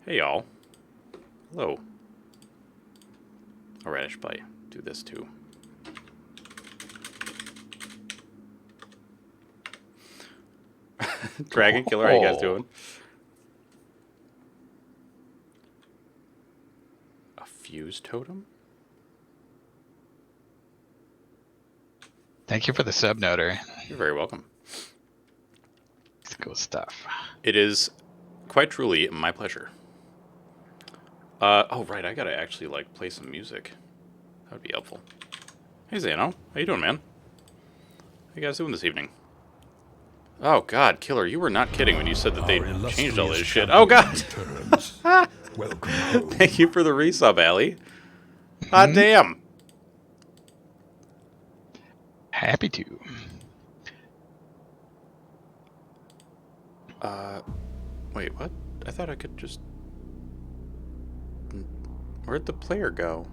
Hey y'all. Hello. Alright, I should probably do this too. Dragon Killer, how you guys doing? A fuse totem? Thank you for the sub noter. You're very welcome. It's cool stuff. It is quite truly my pleasure. Oh right, I gotta actually like play some music. That would be helpful. Hey Zano, how you doing, man? How you guys doing this evening? Oh god, Killer, you were not kidding when you said that they changed all this shit. Oh god! Welcome home. Thank you for the resub, Allie. God damn! Happy to. Wait, what? I thought I could just... Where'd the player go?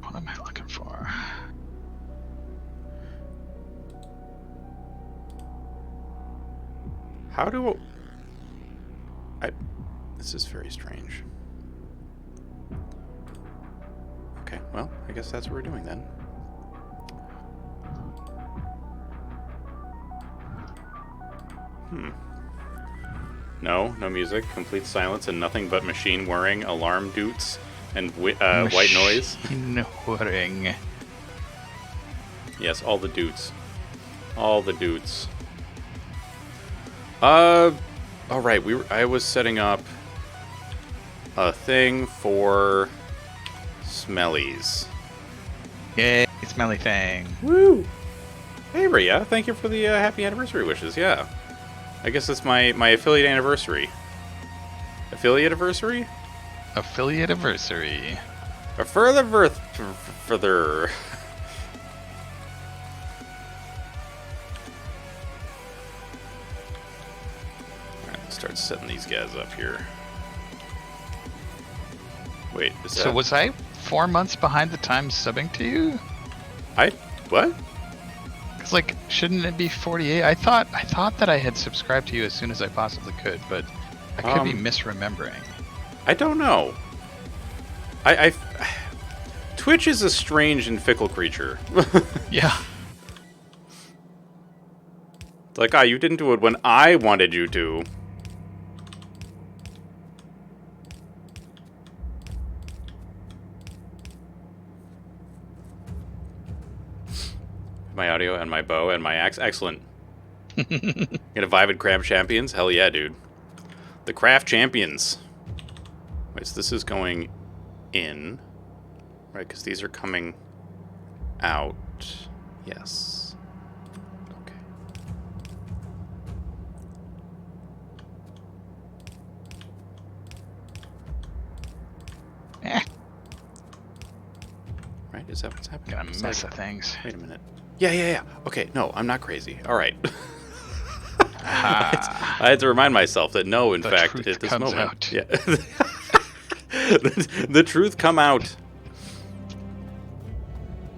What am I looking for? How do... This is very strange. Okay, well, I guess that's what we're doing then. No music, complete silence, and nothing but machine whirring, alarm doots, and white noise. Machine whirring. Yes, all the doots. All the doots. Alright, I was setting up a thing for Smellies. Yay, smelly thing. Woo! Hey, Rhea, thank you for the happy anniversary wishes, yeah. I guess it's my affiliate anniversary. Affiliate anniversary? Affiliate anniversary. A further. Alright, let's start setting these guys up here. Wait, is that... So was I 4 months behind the time subbing to you? What? Cause like, shouldn't it be 48? I thought that I had subscribed to you as soon as I possibly could, but I could be misremembering. I don't know. Twitch is a strange and fickle creature. Yeah. It's like, you didn't do it when I wanted you to. My audio and my bow and my axe. Excellent. Gonna Vivid Crab Champions? Hell yeah, dude. The Craft Champions. Wait, so this is going in. Right, because these are coming out. Yes. Okay. Right, is that what's happening? Gonna It's mess like- of things. Wait a minute. Yeah. Okay, no, I'm not crazy. All right. I had to remind myself that no, in The fact, truth at this comes moment, out. yeah, the truth come out.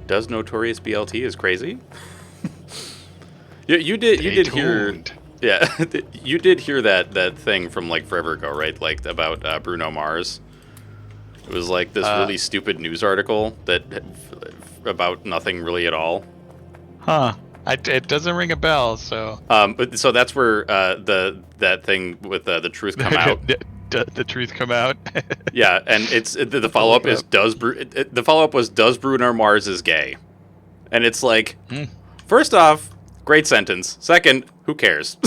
Does Notorious BLT is crazy? you did hear, yeah, you did hear that thing from like forever ago, right? Like about Bruno Mars. It was like this really stupid news article that about nothing really at all. Huh. It doesn't ring a bell, so... But so that's where that thing with the truth come out. The truth come out? Yeah, and it's the follow-up is the follow-up was does Bruno Mars is gay? And it's like, first off, great sentence. Second, who cares?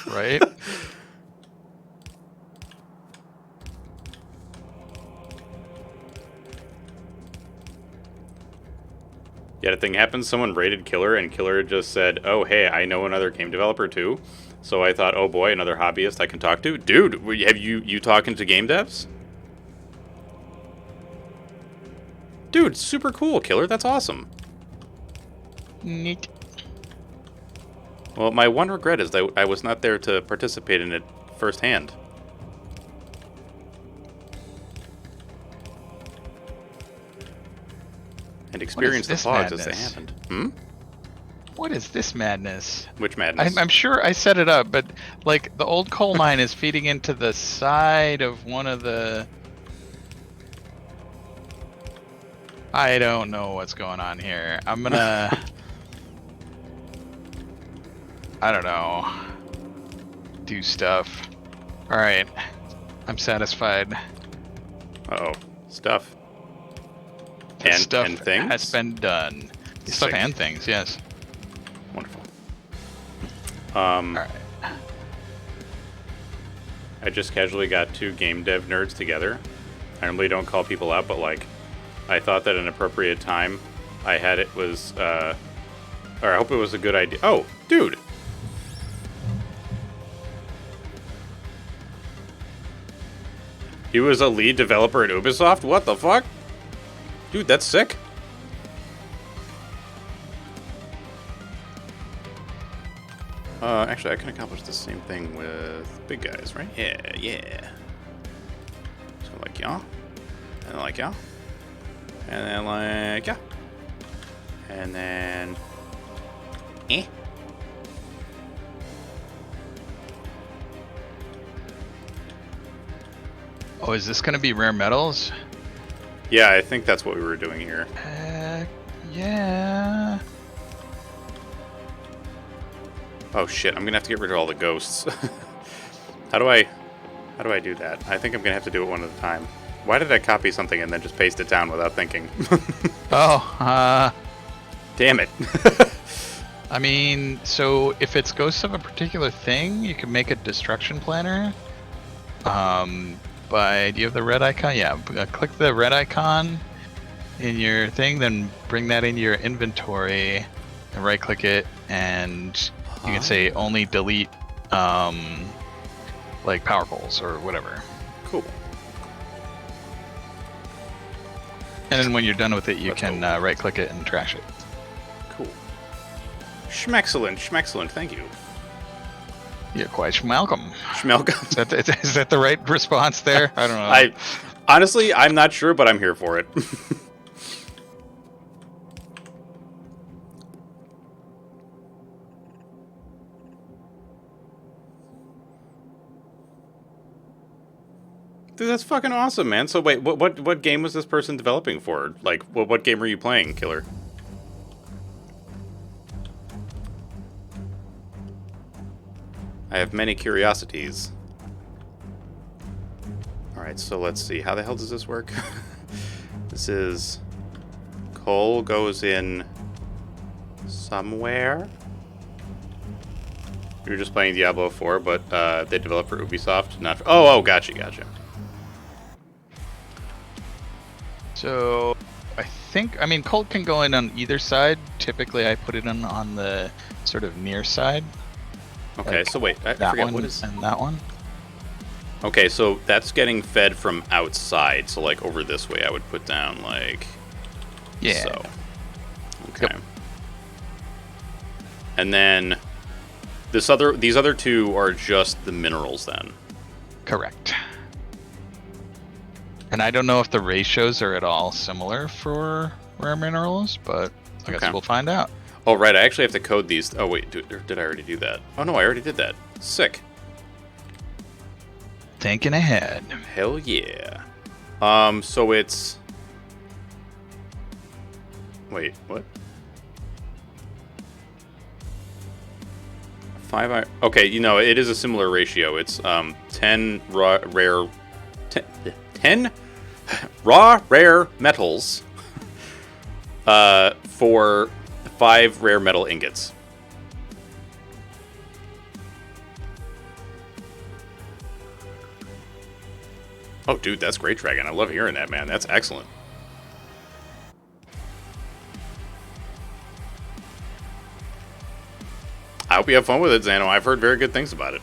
Right? Yet a thing happens, someone raided Killer, and Killer just said, oh, hey, I know another game developer, too. So I thought, oh, boy, another hobbyist I can talk to. Dude, have you talking to game devs? Dude, super cool, Killer. That's awesome. Neat. Well, my one regret is that I was not there to participate in it firsthand. And experience the this pods as they madness? happened. Hmm? What is this madness? Which madness? I'm sure I set it up, but like the old coal mine is feeding into the side of one of the. I don't know what's going on here. I'm gonna. I don't know. Do stuff. All right, I'm satisfied. Uh-oh. Stuff. The And, stuff and things? has been done. Stuff Sick. and things, yes. Wonderful. All right. I just casually got 2 game dev nerds together. I normally don't call people out, but like, I thought that an appropriate time I had it was, or I hope it was a good idea. Oh, dude! He was a lead developer at Ubisoft? What the fuck? Dude, that's sick. Actually, I can accomplish the same thing with big guys, right? Yeah. So like y'all, and then like y'all, and then like yeah, and then Oh, is this gonna be rare metals? Yeah, I think that's what we were doing here. Yeah. Oh shit, I'm gonna have to get rid of all the ghosts. How do I do that? I think I'm gonna have to do it one at a time. Why did I copy something and then just paste it down without thinking? Damn it. I mean, so if it's ghosts of a particular thing, you can make a destruction planner. Do you have the red icon? Yeah, click the red icon in your thing, then bring that into your inventory and right click it, and you can say only delete like power poles or whatever. Cool. And then when you're done with it, you Let's can go. right click it and trash it. Cool. Schmexcellent, thank you. You're quite welcome. Schmelcom. Is that the right response there? I don't know. Honestly, I'm not sure, but I'm here for it. Dude, that's fucking awesome, man. So wait, what game was this person developing for? Like, what game are you playing, Killer? I have many curiosities. Alright, so let's see. How the hell does this work? This is... coal goes in... somewhere? You were just playing Diablo 4, but they developed for Ubisoft, not for... Oh, gotcha. So, I mean, coal can go in on either side. Typically, I put it in on the sort of near side. Okay, Like so wait, I that forget one what is... and that one. Okay, so that's getting fed from outside, so like over this way I would put down like... Yeah. So. Okay. Yep. And then these other 2 are just the minerals then. Correct. And I don't know if the ratios are at all similar for rare minerals, but I guess Okay. we'll find out. Oh, right, I actually have to code these. Oh, wait, did I already do that? Oh, no, I already did that. Sick. Thinking ahead. Hell yeah. So it's... Wait, what? 5 okay, you know, it is a similar ratio. It's 10 rare 10 raw rare metals for 5 rare metal ingots. Oh, dude, that's great, Dragon. I love hearing that, man. That's excellent. I hope you have fun with it, Xano. I've heard very good things about it.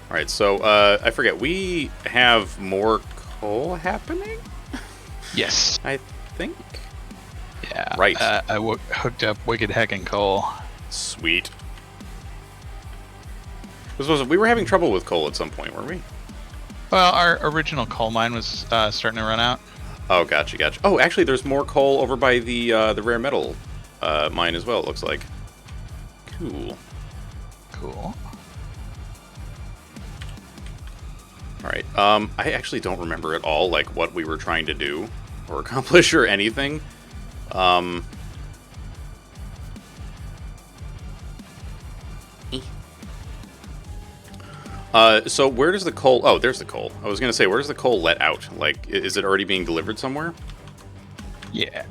Alright, so, I forget. We have more coal happening? Yes. I think. Yeah. Right. I hooked up Wicked Heckin' Coal. Sweet. We were having trouble with coal at some point, weren't we? Well, our original coal mine was starting to run out. Oh, gotcha. Oh, actually, there's more coal over by the rare metal mine as well, it looks like. Cool. Cool. Alright, I actually don't remember at all, like, what we were trying to do or accomplish or anything. So where does the coal... Oh, there's the coal. I was going to say, where does the coal let out? Like, is it already being delivered somewhere? Yeah.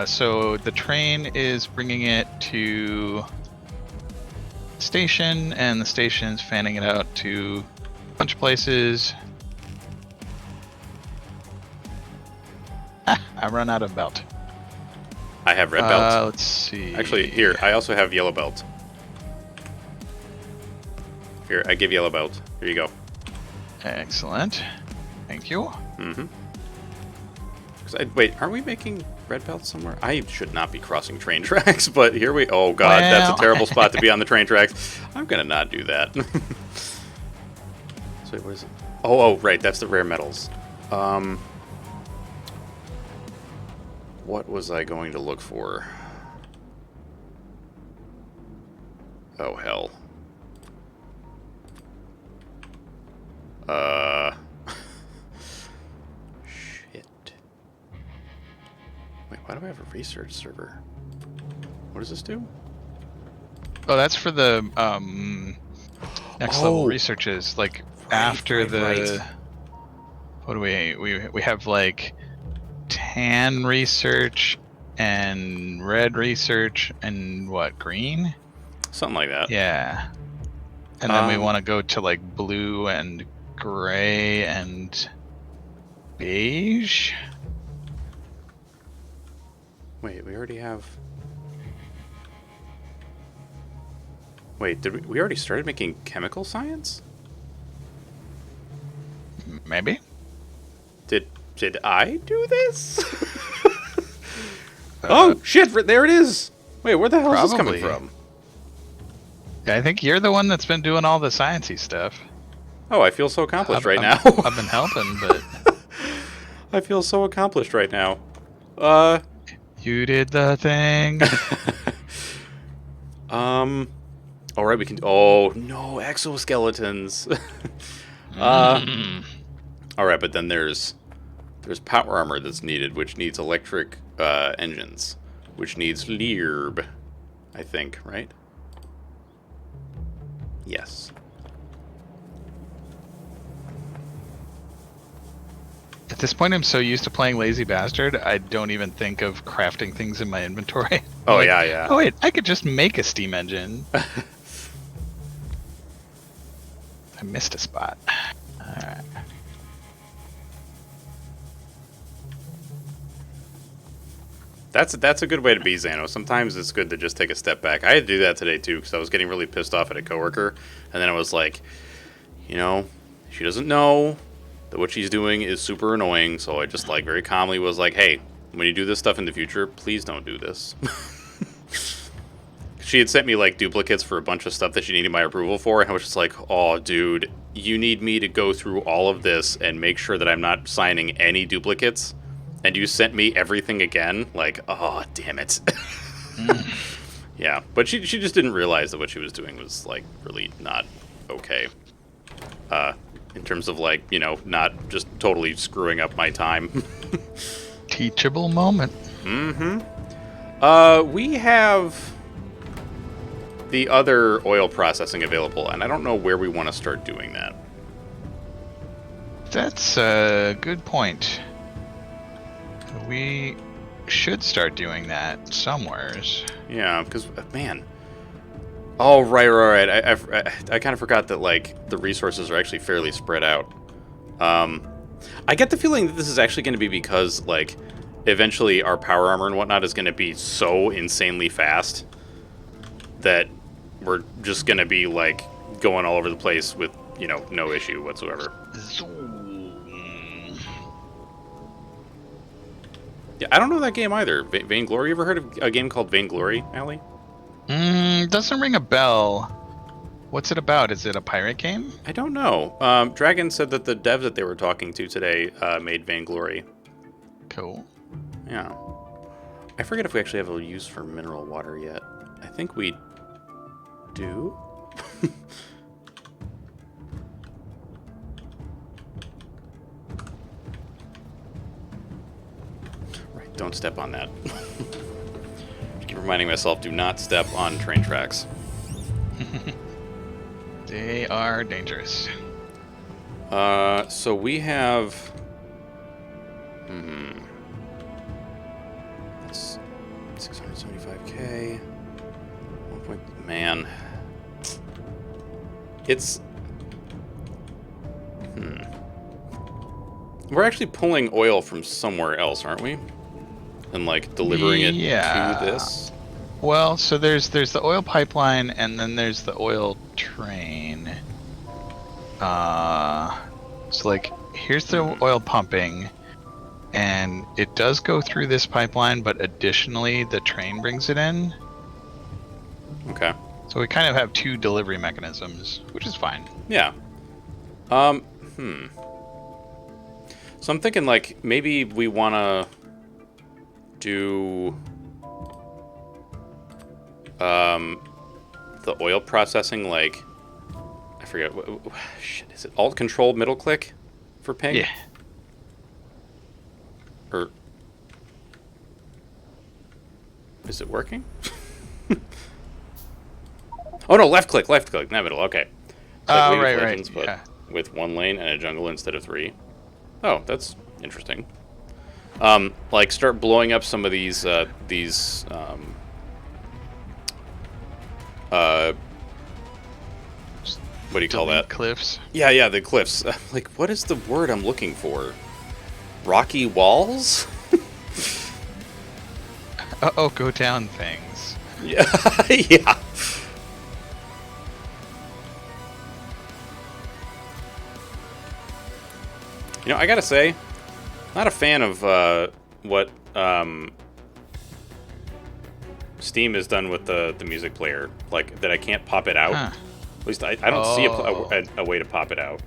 So the train is bringing it to station, and the station's fanning it out to a bunch of places. I run out of belt. I have red belt. Let's see. Actually, here, I also have yellow belt. Here, I give yellow belt. Here you go. Excellent. Thank you. Mm-hmm. Wait, aren't we making red belts somewhere? I should not be crossing train tracks, but here we... Oh, God, that's a terrible spot to be on the train tracks. I'm going to not do that. So, what is it? Oh, right, that's the rare metals. What was I going to look for? Oh, hell. Shit. Wait, why do I have a research server? What does this do? Oh, that's for the next level Oh. researches. Like Right, after the right. what do we have like tan research and red research and what, green? Something like that. Yeah. And then we Um, want to go to like blue and gray and beige. Wait, we already have... Wait, did we already started making chemical science? Maybe. Did I do this? Oh, shit, there it is! Wait, where the hell is this coming Probably. from? I think you're the one that's been doing all the sciencey stuff. Oh, I feel so accomplished right now. I've been helping, but I feel so accomplished right now. you did the thing. All right, we can... Oh, no, exoskeletons. Mm. All right, but then there's power armor that's needed, which needs electric engines, which needs LIRB, I think, right? Yes. At this point, I'm so used to playing Lazy Bastard, I don't even think of crafting things in my inventory. Oh, Like, yeah. oh wait, I could just make a steam engine. I missed a spot. Alright. That's a good way to be, Xano. Sometimes it's good to just take a step back. I had to do that today, too, because I was getting really pissed off at a coworker. And then I was like, you know, she doesn't know that what she's doing is super annoying. So I just, like, very calmly was like, hey, when you do this stuff in the future, please don't do this. She had sent me, like, duplicates for a bunch of stuff that she needed my approval for. And I was just like, oh, dude, you need me to go through all of this and make sure that I'm not signing any duplicates? And you sent me everything again? Like, oh, damn it. Yeah, but she just didn't realize that what she was doing was, like, really not okay. In terms of, like, you know, not just totally screwing up my time. Teachable moment. Mm-hmm. We have the other oil processing available, and I don't know where we want to start doing that. That's a good point. We should start doing that somewheres. Yeah, because, man. Oh, right. I kind of forgot that, like, the resources are actually fairly spread out. I get the feeling that this is actually going to be because, like, eventually our power armor and whatnot is going to be so insanely fast that we're just going to be, like, going all over the place with, you know, no issue whatsoever. Yeah, I don't know that game either. Vainglory? You ever heard of a game called Vainglory, Allie? Doesn't ring a bell. What's it about? Is it a pirate game? I don't know. Dragon said that the dev that they were talking to today made Vainglory. Cool. Yeah. I forget if we actually have a use for mineral water yet. I think we do. Right, don't step on that. Keep reminding myself, do not step on train tracks. They are dangerous. So we have... That's 675k. 1 point... Man. It's... We're actually pulling oil from somewhere else, aren't we? And, like, delivering it to this? Well, so there's the oil pipeline, and then there's the oil train. So, like, here's the oil pumping, and it does go through this pipeline, but additionally, the train brings it in. Okay. So we kind of have two delivery mechanisms, which is fine. Yeah. So I'm thinking, like, maybe we want to do the oil processing, like, I forget, shit, is it alt control middle click for ping? Yeah. Or is it working? Oh no, left click, not middle, okay. It's like League of Legends, but yeah. with 1 lane and a jungle instead of 3. Oh, that's interesting. Like, start blowing up some of these what do you call that? Cliffs. Yeah, the cliffs. Like, what is the word I'm looking for? Rocky walls? Uh-oh, go down things. Yeah, yeah. You know, I gotta say, not a fan of what Steam has done with the music player. Like, that I can't pop it out. Huh. At least I don't see a way to pop it out.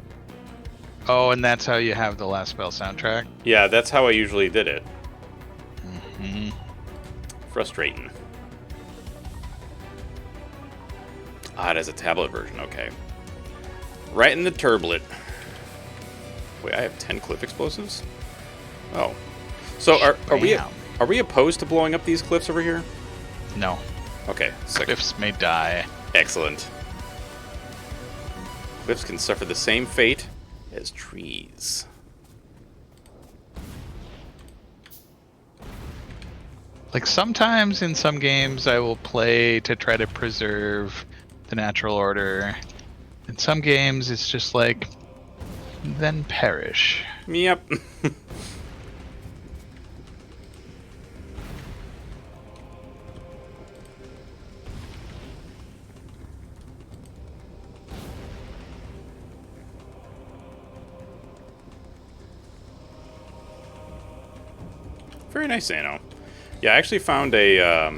Oh, and that's how you have the Last Spell soundtrack? Yeah, that's how I usually did it. Mm-hmm. Frustrating. Ah, it has a tablet version, okay. Right in the turblet. Wait, I have 10 cliff explosives? Oh. So are we opposed to blowing up these cliffs over here? No. Okay, sick. Cliffs may die. Excellent. Cliffs can suffer the same fate as trees. Like, sometimes in some games I will play to try to preserve the natural order. In some games it's just like, then perish. Yep. Very nice, Anno. Yeah, I actually found a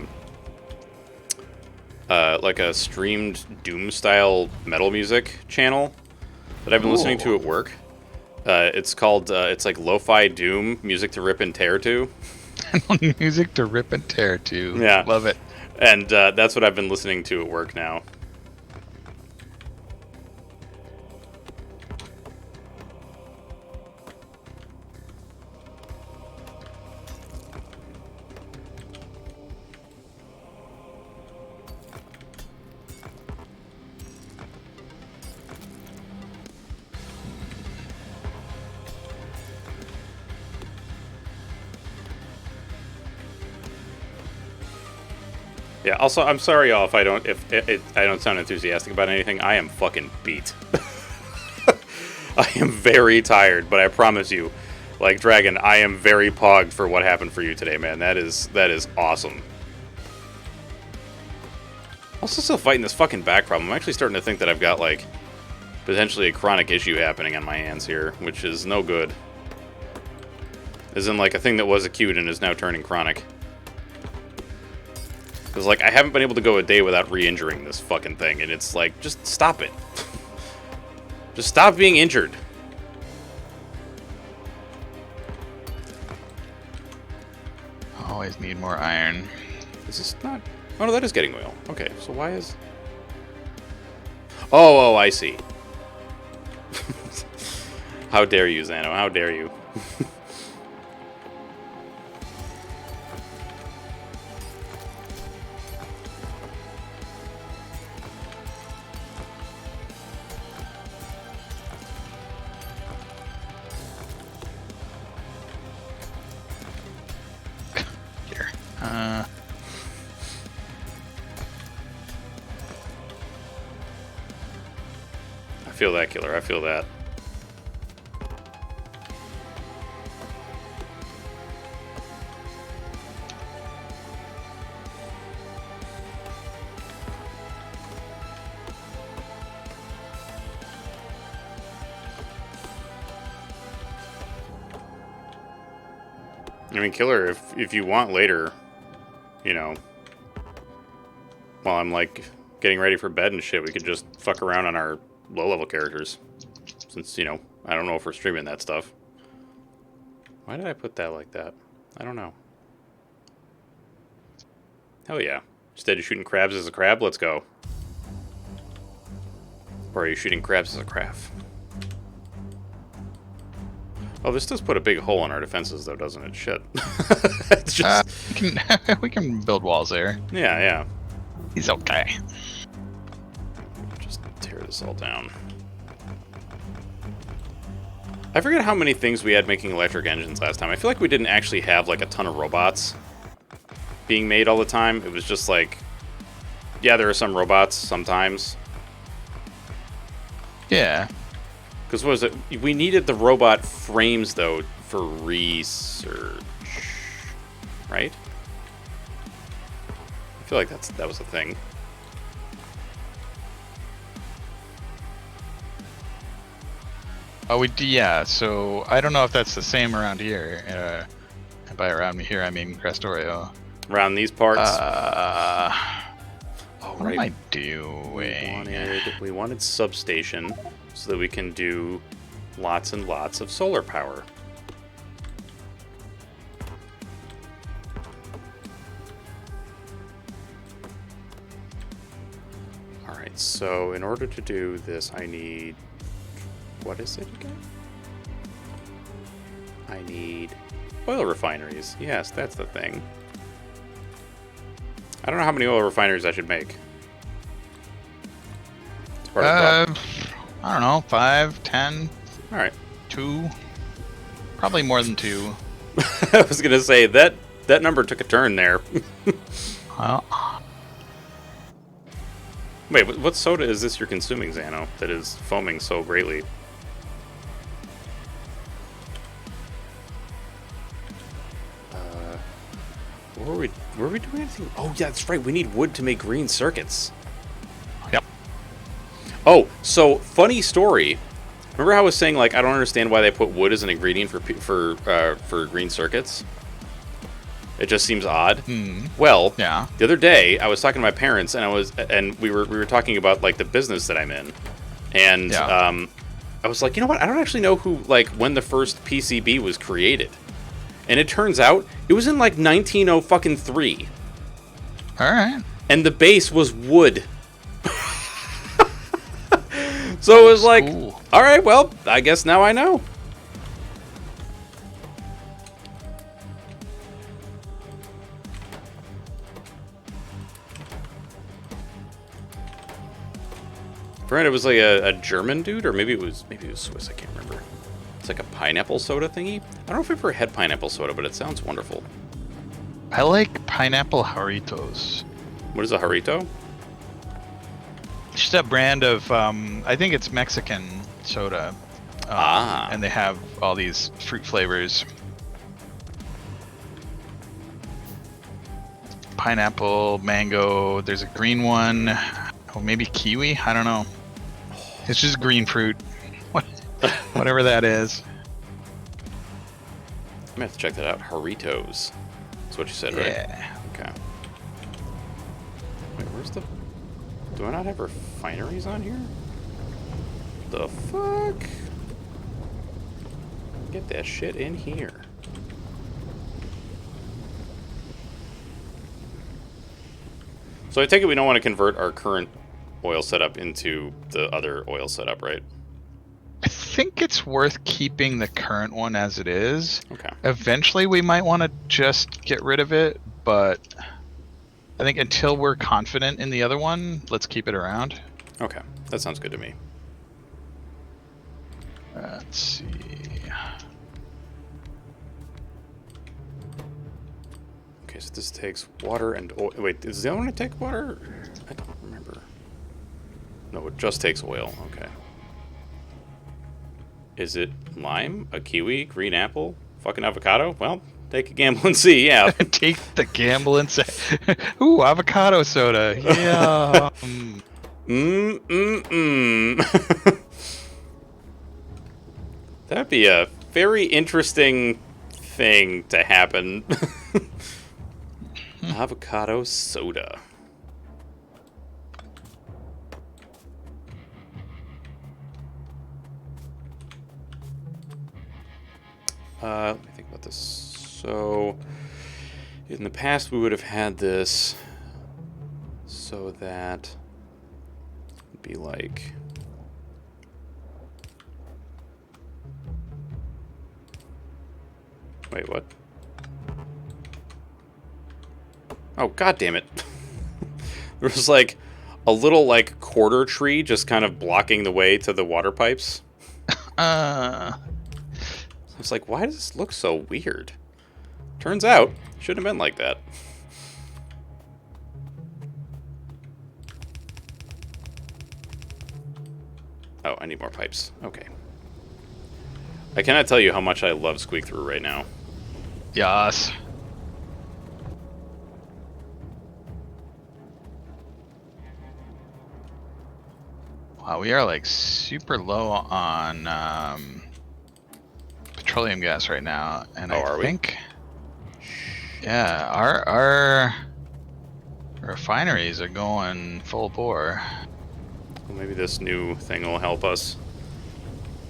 like a streamed Doom style metal music channel that I've been listening to at work. It's called it's like lo-fi Doom music to rip and tear to. Music to rip and tear to. Yeah, Love it. And that's what I've been listening to at work now. Yeah. Also, I'm sorry, y'all, if I don't sound enthusiastic about anything. I am fucking beat. I am very tired, but I promise you, like Dragon, I am very pogged for what happened for you today, man. That is awesome. Also, still fighting this fucking back problem. I'm actually starting to think that I've got like potentially a chronic issue happening on my hands here, which is no good. As in, like, a thing that was acute and is now turning chronic. Because, like, I haven't been able to go a day without re-injuring this fucking thing, and it's like, just stop it. Just stop being injured. Oh, Always need more iron. Is this not... Oh, no, that is getting oil. Okay, so why is... Oh, I see. How dare you, Xano? How dare you? Here. I feel that, killer. I feel that. I mean, killer, if you want later, you know, while I'm like getting ready for bed and shit, we could just fuck around on our low-level characters. Since, you know, I don't know if we're streaming that stuff. Why did I put that like that? I don't know. Hell yeah. Instead of shooting crabs as a crab, let's go. Or are you shooting crabs as a craft? Oh, this does put a big hole in our defenses, though, doesn't it? Shit. It's just... we can build walls there. Yeah, yeah. He's okay. Just tear this all down. I forget how many things we had making electric engines last time. I feel like we didn't actually have, like, a ton of robots being made all the time. It was just like... Yeah, there are some robots sometimes. Yeah. Because what was it? We needed the robot frames, though, for research. Right? I feel like that was a thing. Oh, yeah, so I don't know if that's the same around here. And by around here, I mean Crestorio. Around these parts? What am I doing? We wanted substation so that we can do lots and lots of solar power. Alright, so in order to do this, I need... What is it again? I need oil refineries. Yes, that's the thing. I don't know how many oil refineries I should make. It's part of the problem. I don't know, 5, 10, Alright. 2. Probably more than 2. I was gonna say, that number took a turn there. Well, Wait, what soda is this you're consuming, Xano, that is foaming so greatly? Were we doing anything? Oh, yeah, that's right. We need wood to make green circuits. yep. Oh, so funny story. Remember how I was saying, like, I don't understand why they put wood as an ingredient for green circuits? It just seems odd. Well, Yeah. the other day I was talking to my parents, and we were talking about like the business that I'm in, and Yeah. I was like, you know what? I don't actually know when the first PCB was created, and it turns out it was in like 1903, All right. and the base was wood. So it was like, Cool. all right, well, I guess now I know. Brent, it was like a German dude, or maybe it was Swiss. I can't remember. It's like a pineapple soda thingy. I don't know if I've ever had pineapple soda, but it sounds wonderful. I like pineapple Jarritos. What is a Jarrito? It's just a brand of, I think it's Mexican soda. And they have all these fruit flavors. Pineapple, mango, there's a green one. Oh, maybe kiwi? I don't know. It's just green fruit. Whatever that is. I'm gonna have to check that out. Jarritos. That's what you said, right? Yeah. Okay. Wait, where's the... Do I not have refineries on here? The fuck? Get that shit in here. So I take it we don't want to convert our current oil setup into the other oil setup, right? I think it's worth keeping the current one as it is. Okay. Eventually, we might want to just get rid of it, but I think until we're confident in the other one, let's keep it around. Okay. That sounds good to me. Let's see. Okay, so this takes water and oil. Wait, does the other one take water? I don't remember. No, it just takes oil. Okay. Is it lime, a kiwi, green apple, fucking avocado? Well, take a gamble and see, yeah. Take the gamble and say, ooh, avocado soda. Yeah. That'd be a very interesting thing to happen. Avocado soda. Let me think about this. So, in the past, we would have had this so that it'd be like. Wait, what? Oh, god damn it. There was like a little like quarter tree just kind of blocking the way to the water pipes. I was like, why does this look so weird? Turns out, it shouldn't have been like that. Oh, I need more pipes. Okay. I cannot tell you how much I love Squeak Through right now. Yas. Wow, we are like super low on petroleum gas right now, and are we? think, yeah, our refineries are going full bore. Well, maybe this new thing will help us.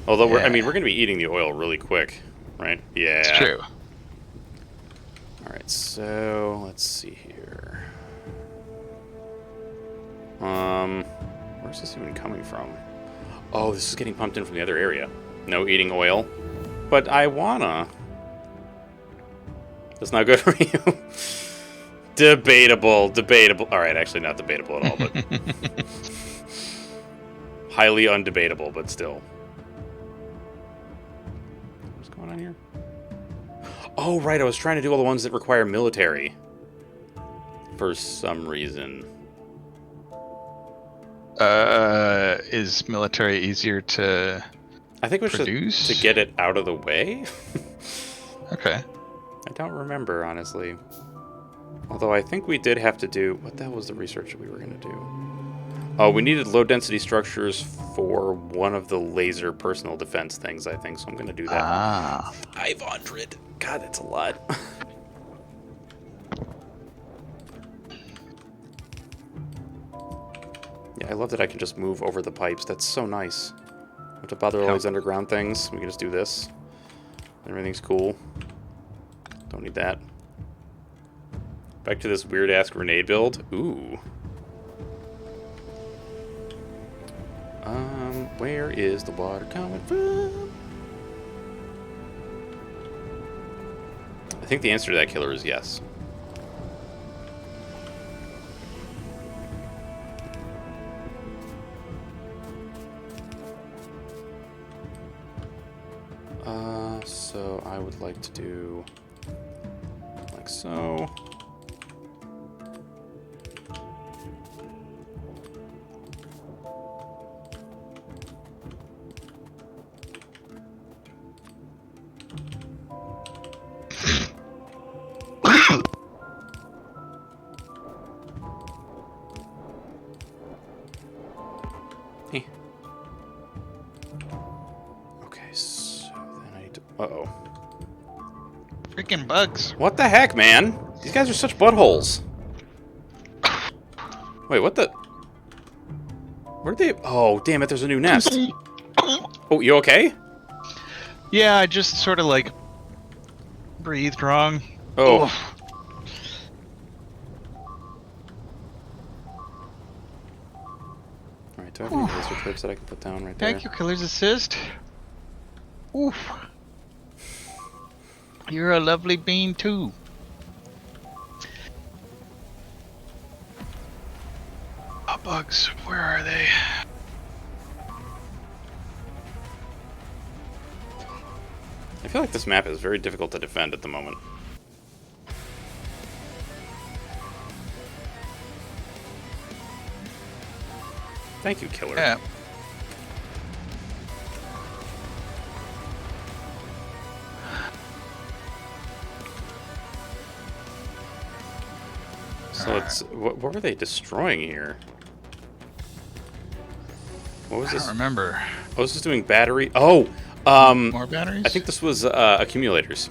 Although we're going to be eating the oil really quick, right? Yeah. It's true. All right, so let's see here. Where's this even coming from? Oh, this is getting pumped in from the other area. No eating oil. But I wanna. That's not good for you. Debatable. All right, actually not debatable at all, but highly undebatable, but still. What's going on here? Oh, right, I was trying to do all the ones that require military. For some reason. Is military easier to I think we produce? should to get it out of the way. Okay. I don't remember, honestly. Although I think we did have to do... What the hell was the research that we were going to do? Oh, we needed low-density structures for one of the laser personal defense things, I think, so I'm going to do that. Ah. 500. God, that's a lot. Yeah, I love that I can just move over the pipes. That's so nice. Don't have to bother all these underground things. We can just do this. Everything's cool. Don't need that. Back to this weird-ass grenade build. Ooh. Where is the water coming from? I think the answer to that killer is yes. So I would like to do like so. Okay, so then I need to... Uh-oh. Freaking bugs. What the heck, man? These guys are such buttholes. Wait, what the... Where'd they... Oh, damn it, there's a new nest. Oh, you okay? Yeah, I just sort of like breathed wrong. Oh. Alright, do I have any laser clips that I can put down right there? Thank you, Killer's Assist. Oof. You're a lovely bean, too. Oh, bugs, where are they? I feel like this map is very difficult to defend at the moment. Thank you, Killer. Yeah. So it's what were they destroying here? What was I this? don't remember. I was just doing battery. Oh, More batteries? I think this was accumulators.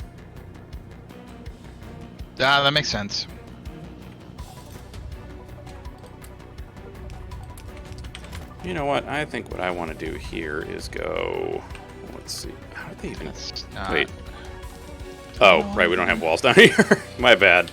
Ah, that makes sense. You know what? I think what I want to do here is go. Let's see. How did they even? Wait. Oh, right. We don't have walls down here. My bad.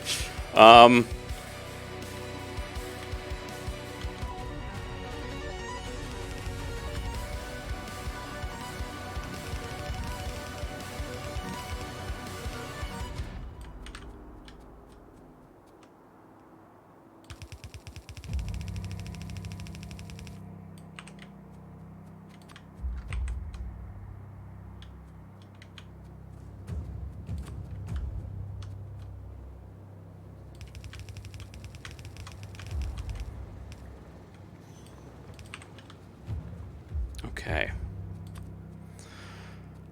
Okay.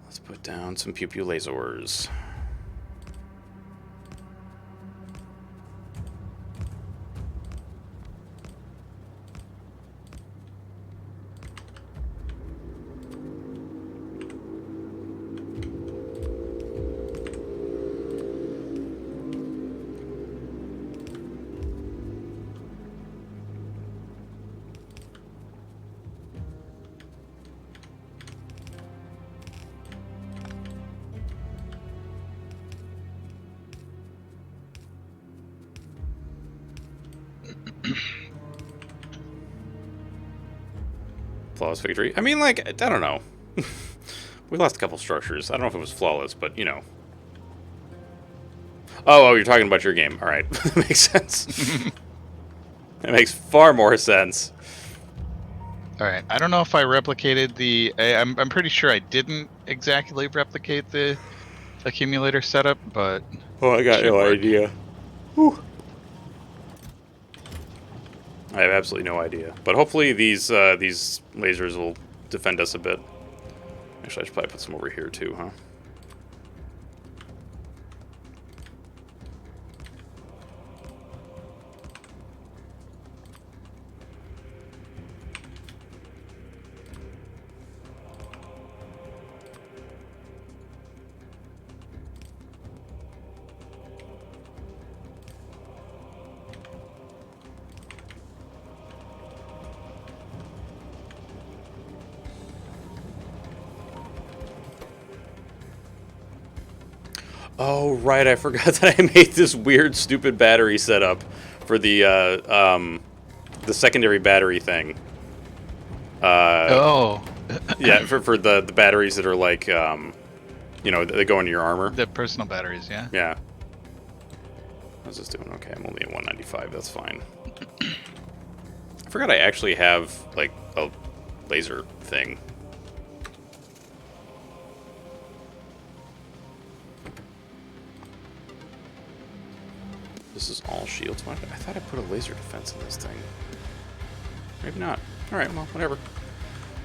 Let's put down some pew pew lasers. Flawless victory. I mean, like, I don't know. We lost a couple structures. I don't know if it was flawless, but, you know. Oh, you're talking about your game. All right. That makes sense. That makes far more sense. All right. I don't know if I replicated the... I'm pretty sure I didn't exactly replicate the accumulator setup, but... Oh, I got no idea. Whew. I have absolutely no idea. But hopefully these lasers will defend us a bit. Actually, I should probably put some over here too, huh? Oh, right, I forgot that I made this weird, stupid battery setup for the secondary battery thing. Oh. Yeah, for the batteries that are like, you know, they go into your armor. The personal batteries, yeah. Yeah. How's this doing? Okay, I'm only at 195, that's fine. I forgot I actually have, like, a laser thing. This is all shields. I thought I put a laser defense in this thing. Maybe not. Alright, well, whatever.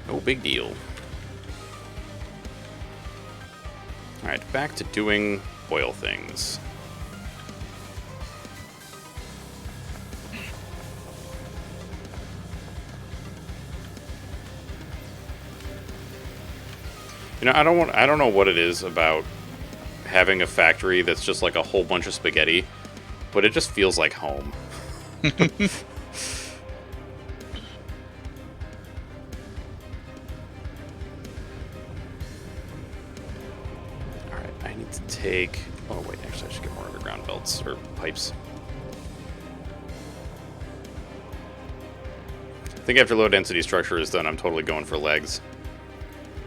No big deal. Alright, back to doing oil things. You know, I don't know what it is about having a factory that's just like a whole bunch of spaghetti, but it just feels like home. Alright, I need to take... Oh, wait, actually I should get more underground belts, or pipes. think after low density structure is done, I'm totally going for legs.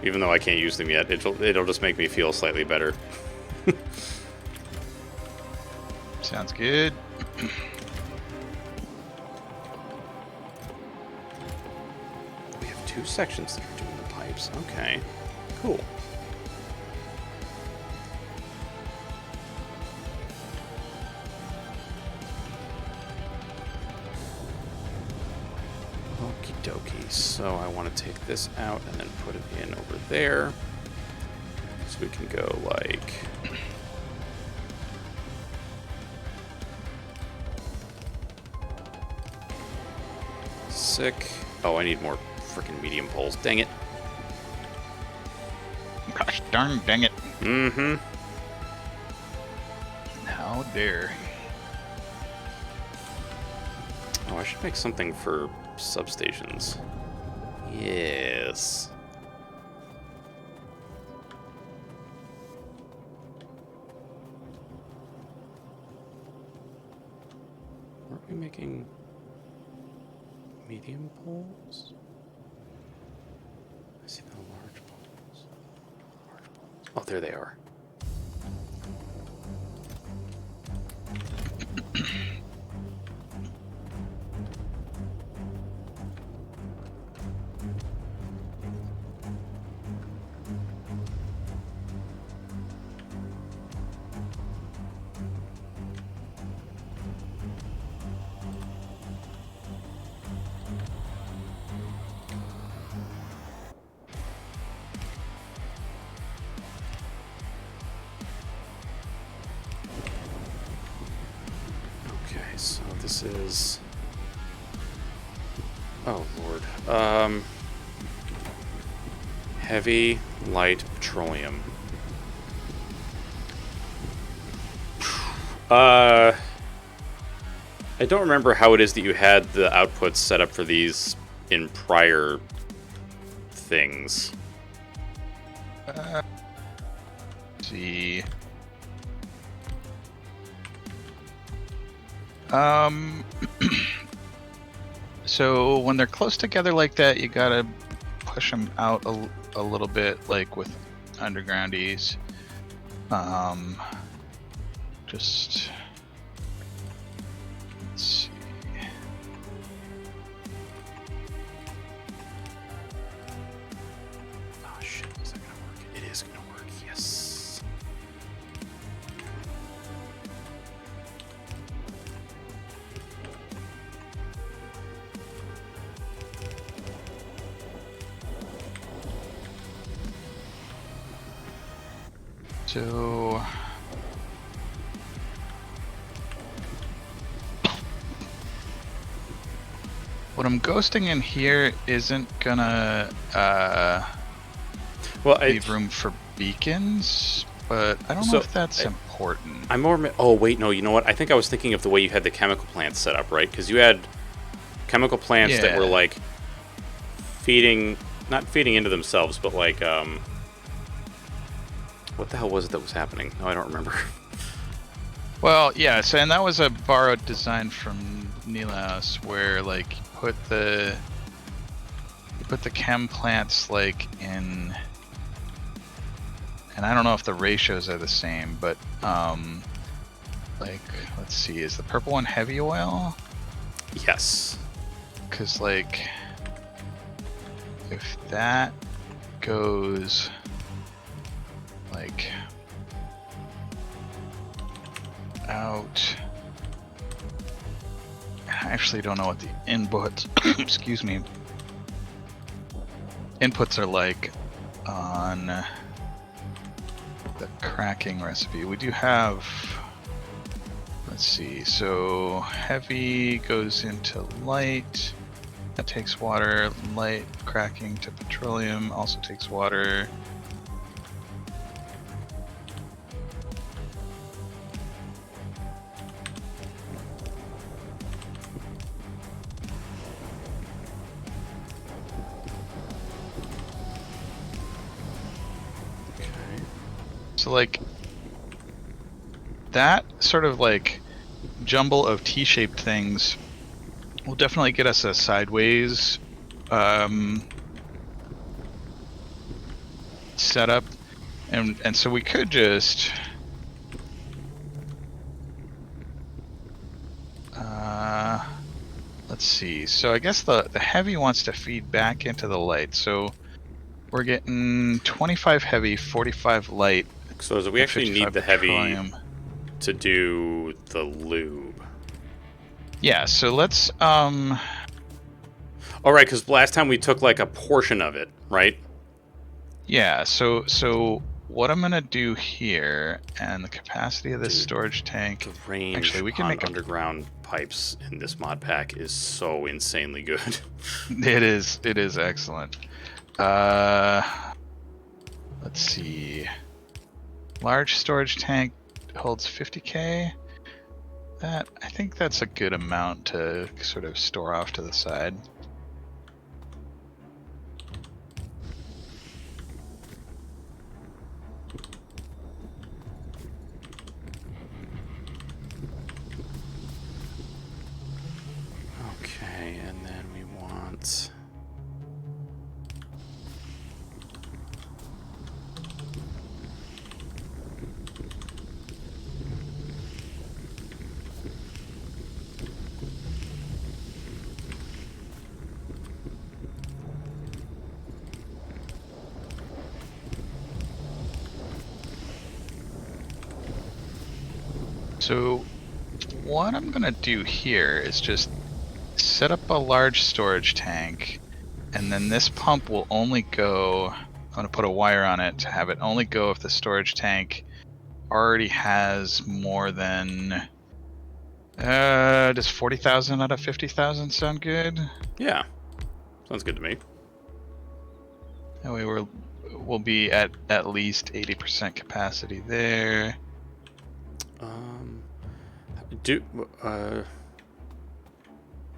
Even though I can't use them yet, it'll just make me feel slightly better. Sounds good. We have 2 sections that are doing the pipes. Okay, cool. Okie dokie. So I want to take this out and then put it in over there. So we can go like... Sick. Oh, I need more freaking medium poles. Dang it. Gosh darn dang it. Mm-hmm. How dare. Oh, I should make something for substations. Yes. Aren't we making medium poles? I see the large poles. Large poles. Oh, there they are. Okay, so this is... Oh, Lord. Heavy, light petroleum. I don't remember how it is that you had the outputs set up for these in prior things. Let's see. So when they're close together like that, you gotta push them out a little bit, like with undergroundies. Just let's see. Oh shit, is that gonna work? It is gonna work, yes. So what I'm ghosting in here isn't gonna Well, leave room for beacons, but I don't know if that's important. I'm more... Oh, wait, no, you know what? I think I was thinking of the way you had the chemical plants set up, right? Because you had chemical plants that were, like, feeding... Not feeding into themselves, but, like, what the hell was it that was happening? No, I don't remember. Well, yeah, so, and that was a borrowed design from Nilaus, where, like, you put the chem plants, like, in... And I don't know if the ratios are the same, but, like, let's see, is the purple one heavy oil? Yes. Because, like, if that goes, like, out... I actually don't know what the inputs, excuse me, inputs are like on the cracking recipe. We do have, let's see, so heavy goes into light, that takes water, light cracking to petroleum also takes water. So, like, that sort of, like, jumble of T-shaped things will definitely get us a sideways setup, and so we could just let's see. So I guess the heavy wants to feed back into the light. So we're getting 25 heavy, 45 light. So we actually need the petroleum. heavy to do the lube. Yeah, so let's All right, because last time we took like a portion of it, right? yeah, so what I'm gonna do here, and the capacity of this Dude, storage tank. The range Actually, we can on make underground pipes in this mod pack is so insanely good. It is excellent. Let's see. Large storage tank holds 50k. I think that's a good amount to sort of store off to the side. Okay, and then we want... So what I'm gonna do here is just set up a large storage tank, and then this pump will only go, I'm gonna put a wire on it to have it only go if the storage tank already has more than does 40,000 out of 50,000 sound good? Yeah, sounds good to me. That way we'll be at least 80% capacity there.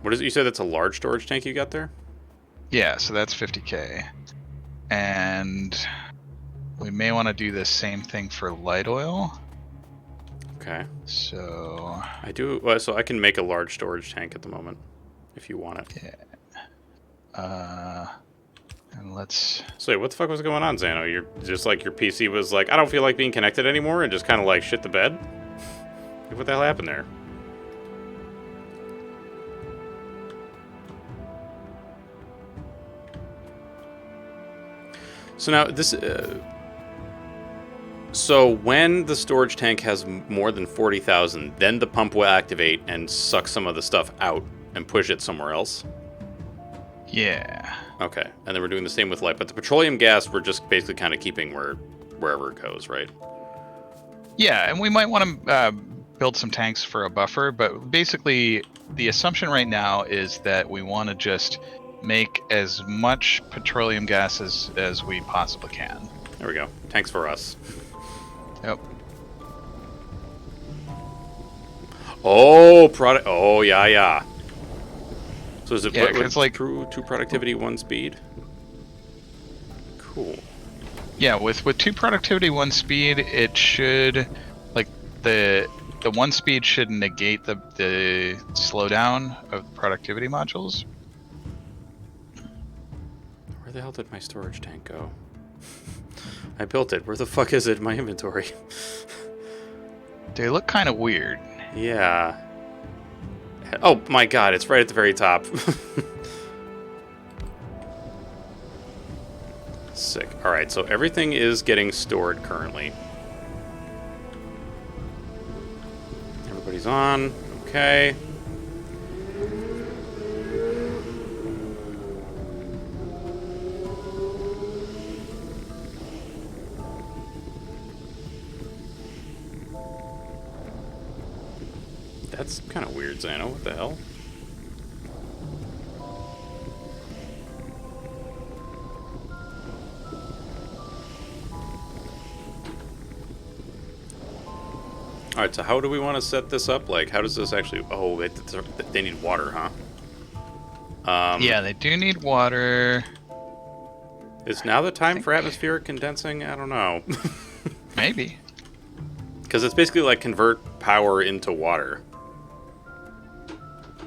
What is it? You said that's a large storage tank you got there? Yeah, so that's 50k. And we may want to do the same thing for light oil. Okay. So I do. So I can make a large storage tank at the moment, if you want it. yeah. And let's. So wait, what the fuck was going on, Xano? You're just like your PC was like, I don't feel like being connected anymore, and just kind of like shit the bed. Like, what the hell happened there? So now this. So when the storage tank has more than 40,000, then the pump will activate and suck some of the stuff out and push it somewhere else. Yeah. Okay, and then we're doing the same with light, but the petroleum gas we're just basically kind of keeping wherever it goes, right? Yeah, and we might want to build some tanks for a buffer, but basically the assumption right now is that we want to just make as much petroleum gas as we possibly can. There we go. Tanks for us. Yep. Oh, product. Oh, yeah. So is it Yeah, it's like two productivity, 1 speed? Cool. Yeah, with 2 productivity, 1 speed, it should, like, the 1 speed should negate the slowdown of the productivity modules. Where the hell did my storage tank go? I built it. Where the fuck is it in my inventory? They look kind of weird. Yeah. Oh my god, it's right at the very top. Sick. Alright, so everything is getting stored currently. Everybody's on. Okay. That's kind of weird, Xano. What the hell? Alright, so how do we want to set this up? Like, how does this actually... Oh, they need water, huh? Yeah, they do need water. Is now the time for atmospheric condensing? I don't know. Maybe. Because it's basically like convert power into water.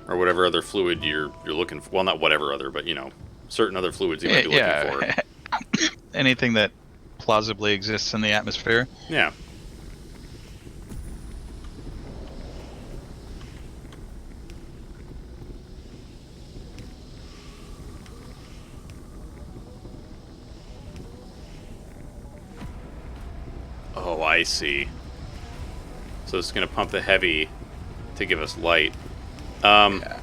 Or whatever other fluid you're looking for. Well, not whatever other, but, you know, certain other fluids you might be looking for. Anything that plausibly exists in the atmosphere. Yeah. Oh, I see. So it's going to pump the heavy to give us light. Yeah.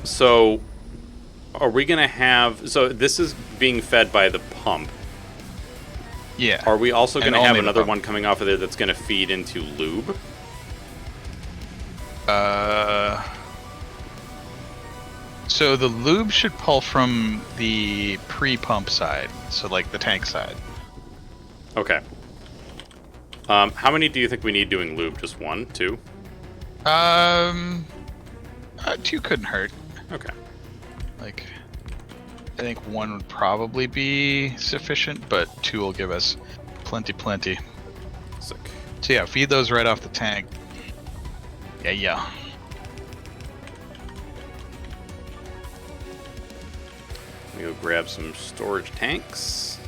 So are we going to have... So this is being fed by the pump. Yeah. Are we also going And to have only the another pump. one coming off of there that's going to feed into lube? So the lube should pull from the pre-pump side, so like the tank side. Okay. How many do you think we need doing lube? Just one? Two? Two couldn't hurt. Okay. Like, I think one would probably be sufficient, but two will give us plenty. Sick. So yeah, feed those right off the tank. Yeah. Let me go grab some storage tanks.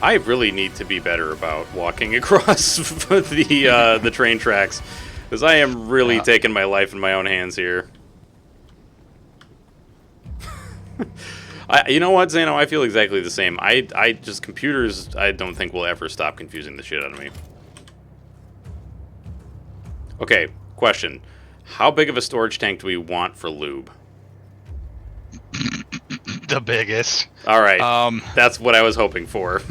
I really need to be better about walking across the train tracks, because I am really taking my life in my own hands here. You know what, Zano? I feel exactly the same. I just computers. I don't think will ever stop confusing the shit out of me. Okay, question: how big of a storage tank do we want for lube? The biggest. All right, that's what I was hoping for.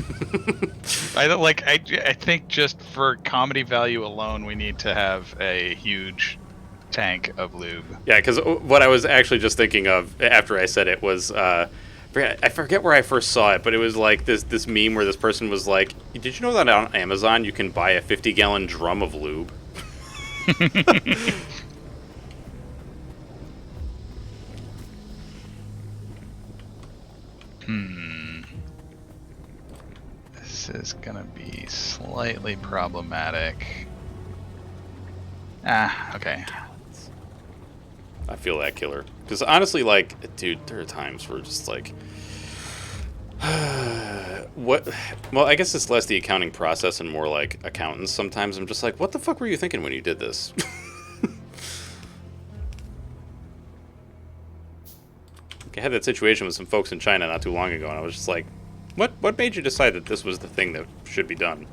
I think just for comedy value alone, we need to have a huge tank of lube. Yeah, because what I was actually just thinking of after I said it was, I forget where I first saw it, but it was like this meme where this person was like, "Did you know that on Amazon you can buy a 50-gallon drum of lube?" This is gonna be slightly problematic. Okay. I feel that killer. Because honestly, like, dude, there are times where just like, what? Well, I guess it's less the accounting process and more like accountants. Sometimes I'm just like, what the fuck were you thinking when you did this? I had that situation with some folks in China not too long ago, and I was just like, what made you decide that this was the thing that should be done?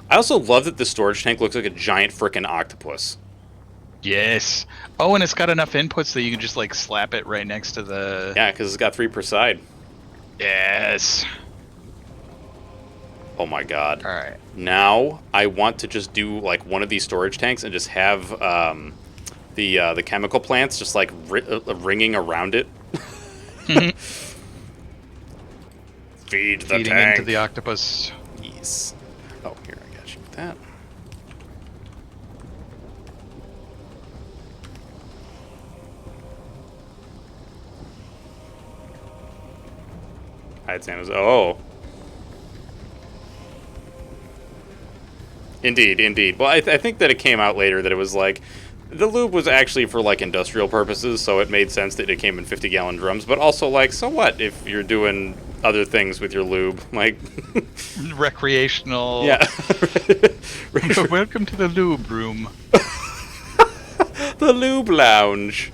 I also love that the storage tank looks like a giant frickin' octopus. Yes. Oh, and it's got enough inputs that you can just like slap it right next to the... Yeah, because it's got 3 per side. Yes. Oh my god. All right. Now I want to just do like one of these storage tanks and just have the chemical plants just like ringing around it. Feed the Feeding tank. into the octopus. Yes. Oh, here, I got you with that. I'd say it was... Oh. Indeed. Well, I think that it came out later that it was like... The lube was actually for, like, industrial purposes, so it made sense that it came in 50-gallon drums. But also, like, so what if you're doing other things with your lube? Like... Recreational. Yeah. Welcome to the lube room. The lube lounge.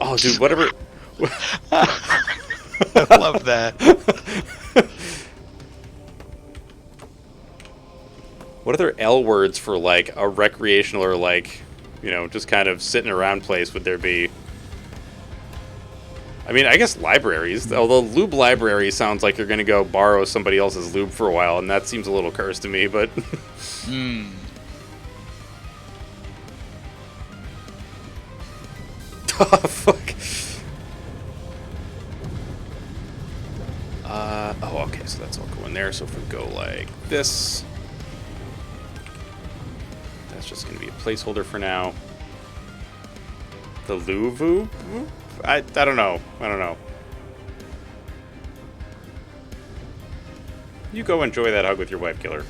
Oh, dude, whatever... I love that. What other L words for, like, a recreational or, like, you know, just kind of sitting around place would there be? I mean, I guess libraries. Although lube library sounds like you're going to go borrow somebody else's lube for a while, and that seems a little cursed to me, but... Oh, fuck. Oh, okay, so that's all going there. So if we go like this... That's just going to be a placeholder for now. The Luvu? I don't know. You go enjoy that hug with your wife, killer.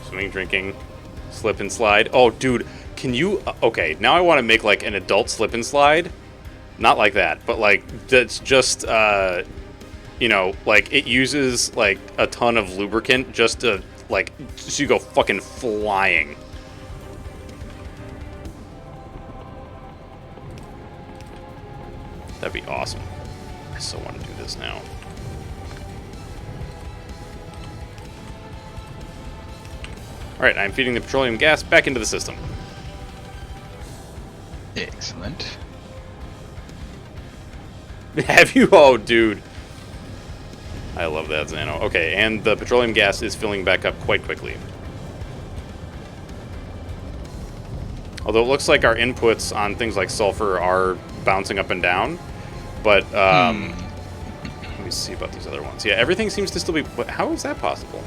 Swimming, drinking, slip and slide. Oh, dude, can you... Okay, now I want to make, like, an adult slip and slide. Not like that, but, like, that's just, you know, like, it uses, like, a ton of lubricant just to, like, so you go fucking flying. That'd be awesome. I so want to do this now. Alright, I'm feeding the petroleum gas back into the system. Excellent. Have you? Oh, dude. I love that, Xano. Okay, and the petroleum gas is filling back up quite quickly. Although it looks like our inputs on things like sulfur are bouncing up and down. But, let me see about these other ones. Yeah, everything seems to still be... How is that possible?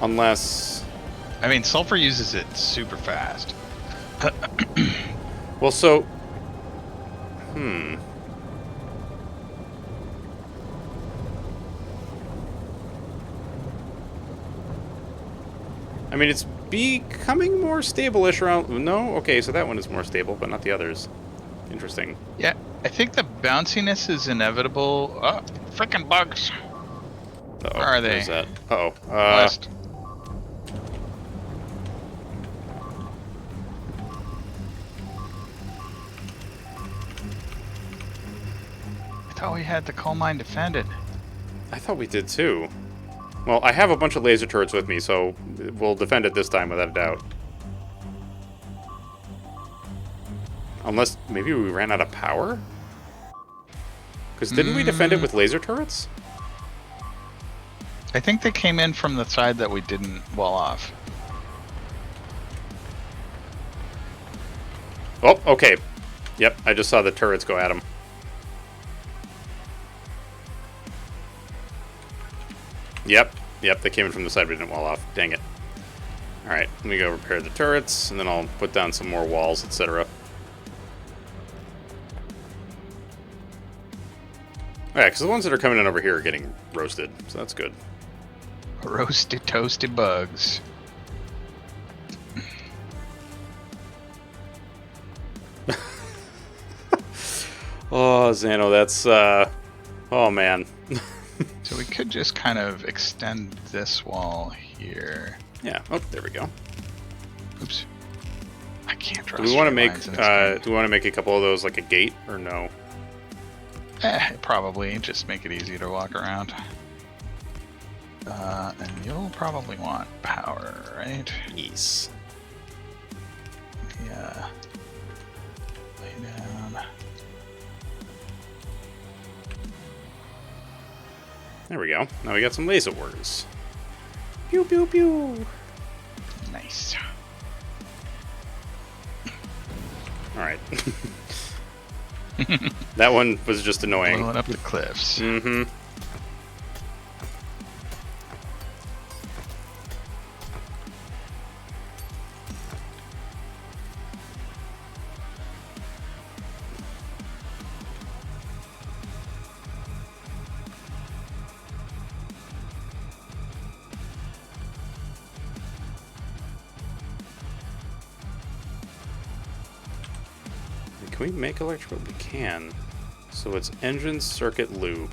Unless... I mean, sulfur uses it super fast. Well, so... I mean, it's becoming more stable-ish around... No? Okay, so that one is more stable, but not the others. Interesting. Yeah, I think the bounciness is inevitable. Oh, freaking bugs. Uh-oh, Where are they? Where's that? Uh-oh. West. I thought we had the coal mine defended. I thought we did too. Well, I have a bunch of laser turrets with me, so we'll defend it this time without a doubt. Unless, maybe we ran out of power? Because didn't we defend it with laser turrets? I think they came in from the side that we didn't wall off. Oh, okay. Yep, I just saw the turrets go at him. Yep, they came in from the side we didn't wall off. Dang it. Alright, let me go repair the turrets, and then I'll put down some more walls, etc. Yeah, because the ones that are coming in over here are getting roasted, so that's good. Roasty toasty bugs. Oh, Xano, that's, oh, man. So we could just kind of extend this wall here. Yeah, oh, there we go. Oops. I can't draw Do we want to straight make, lines in this game. do we want to make a couple of those like a gate, or no? Probably. Just make it easy to walk around. And you'll probably want power, right? Yes. Yeah. Lay down. There we go. Now we got some laser wars. Pew, pew, pew. Nice. Alright. That one was just annoying. Blowing up the cliffs. Mm-hmm. Can we make electrical? We can. So it's engine circuit lube.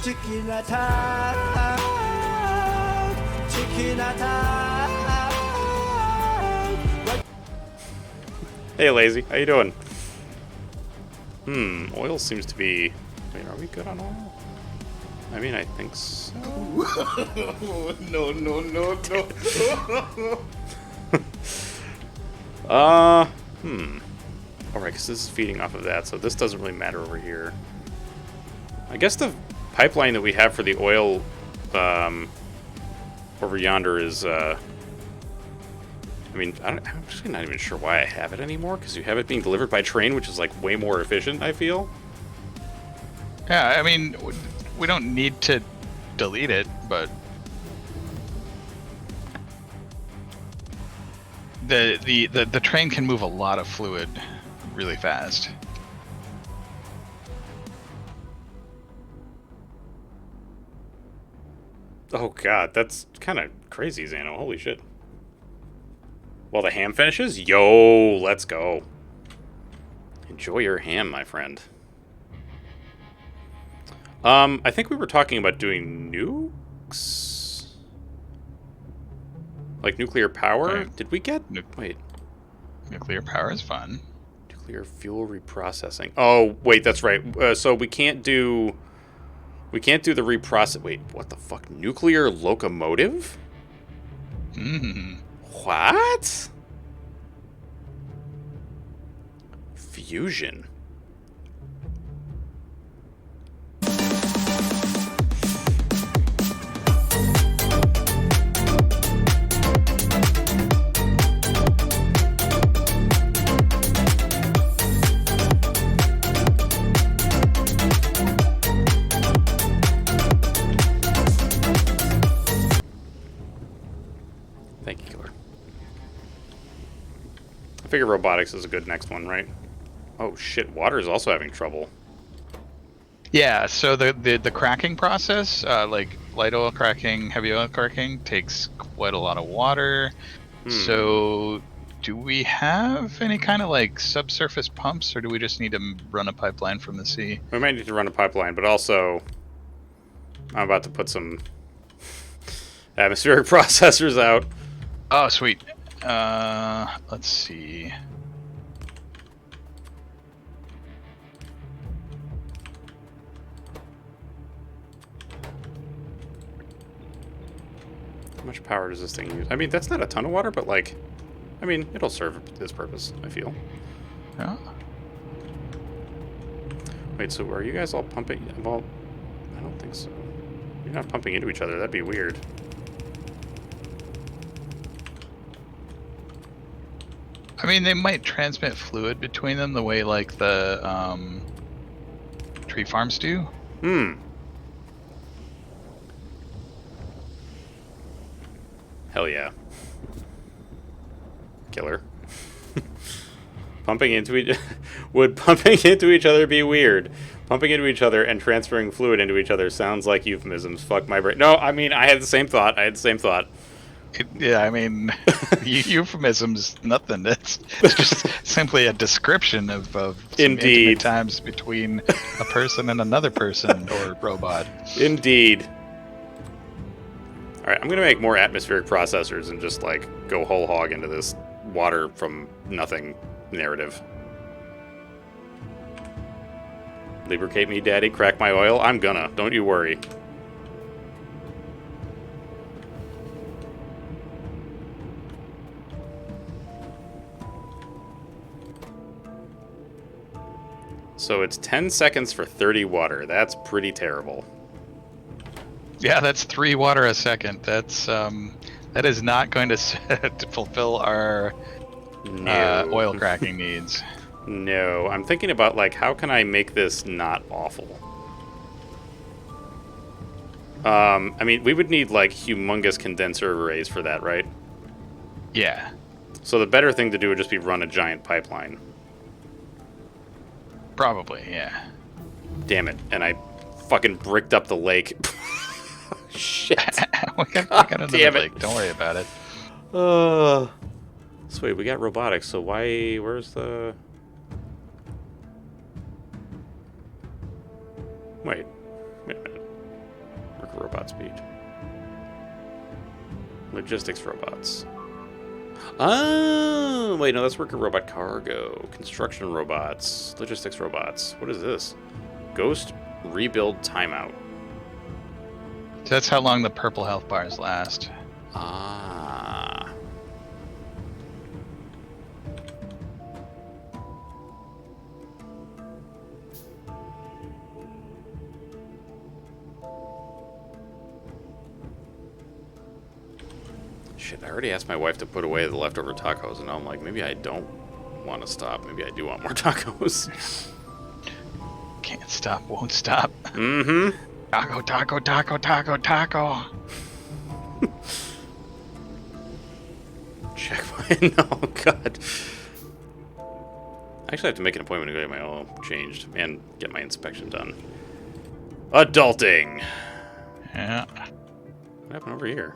Chicken attack. Chicken attack. Hey, Lazy. How you doing? Oil seems to be... Wait, are we good on oil? I mean, I think so. No. Alright, because this is feeding off of that, so this doesn't really matter over here. I guess the pipeline that we have for the oil over yonder is, I mean, I'm actually not even sure why I have it anymore, because you have it being delivered by train, which is, like, way more efficient, I feel. Yeah, I mean, we don't need to delete it, but the train can move a lot of fluid really fast. Oh god, that's kind of crazy, Xano. Holy shit. While the ham finishes? Yo, let's go. Enjoy your ham, my friend. I think we were talking about doing nukes? Like nuclear power? Okay. Did we get... Wait. Nuclear power is fun. Nuclear fuel reprocessing. Oh, wait, that's right. So we can't do... We can't do the reprocess... Wait, what the fuck? Nuclear locomotive? Mm. What? Fusion. Thank you, Killer. I figure robotics is a good next one, right? Oh shit, water is also having trouble. Yeah, so the cracking process, like light oil cracking, heavy oil cracking, takes quite a lot of water. So do we have any kind of like subsurface pumps, or do we just need to run a pipeline from the sea? We might need to run a pipeline, but also I'm about to put some atmospheric processors out. Oh, sweet. Let's see. How much power does this thing use? I mean, that's not a ton of water, but like, I mean, it'll serve this purpose, I feel. Yeah. Wait, so are you guys all pumping? Well, I don't think so. You're not pumping into each other. That'd be weird. I mean, they might transmit fluid between them the way like the tree farms do. Hmm. Hell yeah. Killer. Pumping into each... Would pumping into each other be weird? Pumping into each other and transferring fluid into each other sounds like euphemisms. Fuck my brain. No, I mean, I had the same thought. Yeah, I mean, euphemisms, nothing. It's just simply a description of some Indeed. intimate times between a person and another person or robot. Indeed. Alright, I'm gonna make more atmospheric processors and just, like, go whole hog into this water from nothing narrative. Lubricate me, daddy. Crack my oil. I'm gonna. Don't you worry. So it's 10 seconds for 30 water. That's pretty terrible. Yeah, that's 3 water a second. That's that is not going to fulfill our oil cracking needs. No, I'm thinking about, like, how can I make this not awful? I mean, we would need, like, humongous condenser arrays for that, right? Yeah. So the better thing to do would just be run a giant pipeline. Probably, yeah. Damn it, and I fucking bricked up the lake. Shit. we got another damn it. lake. Don't worry about it. So wait, we got robotics, so where's the... Wait a minute. Worker robot speed. Logistics robots. Oh, wait, no, that's worker robot cargo. Construction robots. Logistics robots. What is this? Ghost rebuild timeout. So that's how long the purple health bars last. Ah. Shit, I already asked my wife to put away the leftover tacos, and now I'm like, maybe I don't want to stop. Maybe I do want more tacos. Can't stop, won't stop. Mm-hmm. Taco, taco, taco, taco, taco. Check my... No, God. I actually have to make an appointment to go get my oil changed and get my inspection done. Adulting. Yeah. What happened over here?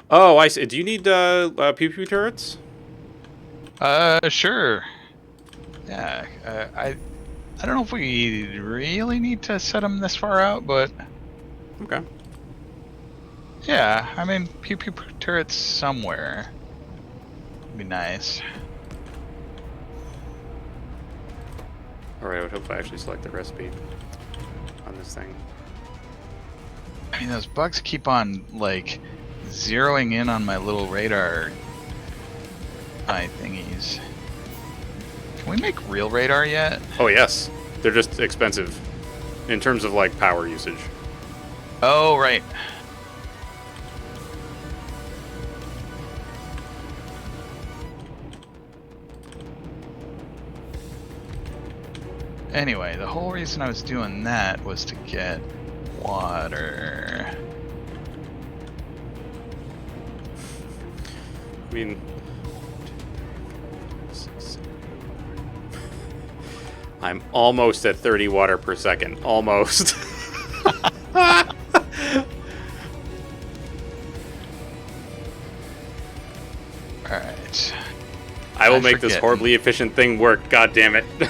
Oh, I see. Do you need pew pew turrets? Sure. Yeah. I don't know if we really need to set them this far out, but Okay. yeah. I mean, pew pew turrets somewhere would be nice. Alright, I would hope I actually select the recipe on this thing. I mean, those bugs keep on like zeroing in on my little radar eye thingies. Can we make real radar yet? Oh, yes. They're just expensive in terms of, like, power usage. Oh, right. Anyway, the whole reason I was doing that was to get water. I mean... I'm almost at 30 water per second. Almost. Alright. I will make this horribly efficient thing work. God damn it. So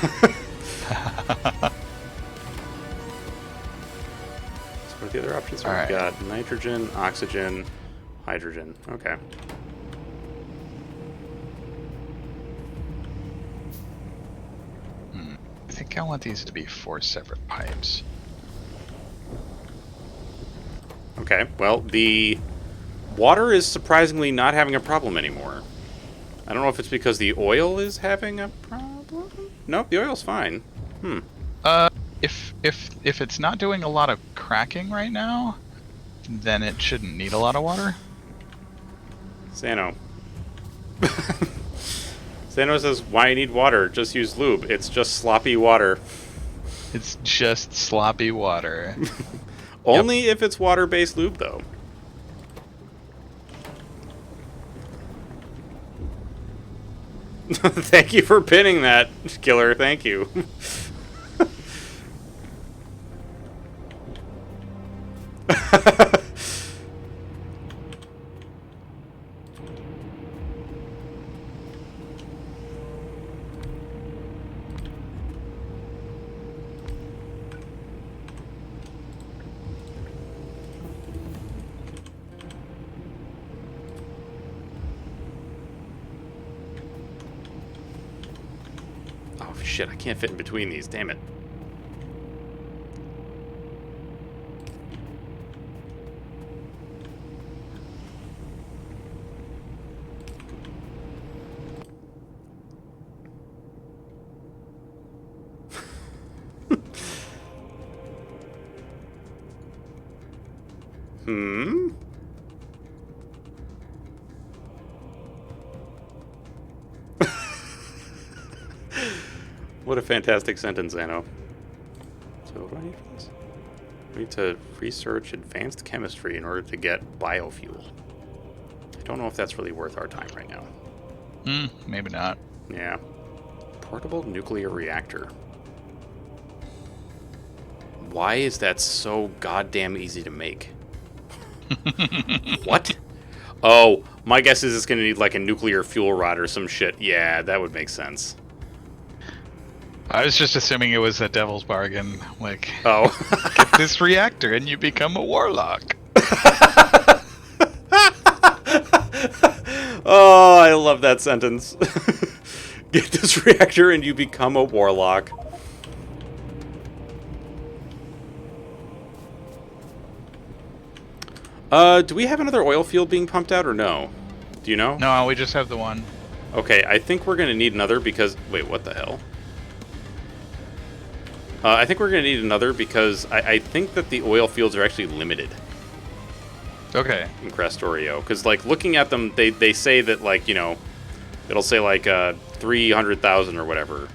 what are the other options? We've got nitrogen, oxygen, hydrogen. Okay. I think I want these to be 4 separate pipes. Okay, well, the water is surprisingly not having a problem anymore. I don't know if it's because the oil is having a problem? Nope, the oil's fine. If it's not doing a lot of cracking right now, then it shouldn't need a lot of water. Sano. Sano says, why you need water? Just use lube. It's just sloppy water. It's just sloppy water. Only if it's water-based lube, though. Thank you for pinning that, Killer. Thank you. Oh, shit, I can't fit in between these, damn it. What a fantastic sentence, Anno. So what do I need for this? I need to research advanced chemistry in order to get biofuel. I don't know if that's really worth our time right now. Maybe not. Yeah. Portable nuclear reactor. Why is that so goddamn easy to make? What? Oh, my guess is it's going to need like a nuclear fuel rod or some shit. Yeah, that would make sense. I was just assuming it was a devil's bargain. Like, oh, get this reactor and you become a warlock. Oh, I love that sentence. Get this reactor and you become a warlock. Do we have another oil field being pumped out or no? Do you know? No, we just have the one. Okay, I think we're going to need another because... Wait, what the hell? I think we're going to need another because I think that the oil fields are actually limited. Okay. In Crestorio. Because, like, looking at them, they say that, like, you know, it'll say, like, 300,000 or whatever.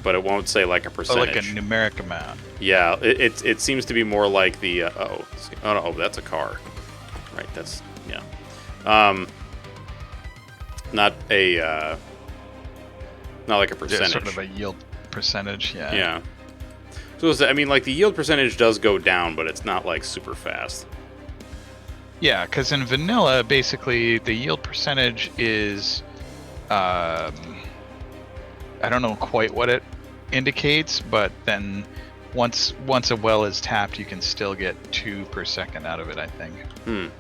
But it won't say, like, a percentage. Oh, like a numeric amount. Yeah, it seems to be more like the... oh, that's a car. Right, that's... Yeah. Not a... not like a percentage. Yeah, sort of a yield percentage, yeah. Yeah. So So I mean, like the yield percentage does go down, but it's not like super fast. Yeah, because in vanilla, basically the yield percentage is, I don't know quite what it indicates, but then once a well is tapped, you can still get 2 per second out of it, I think. Okay,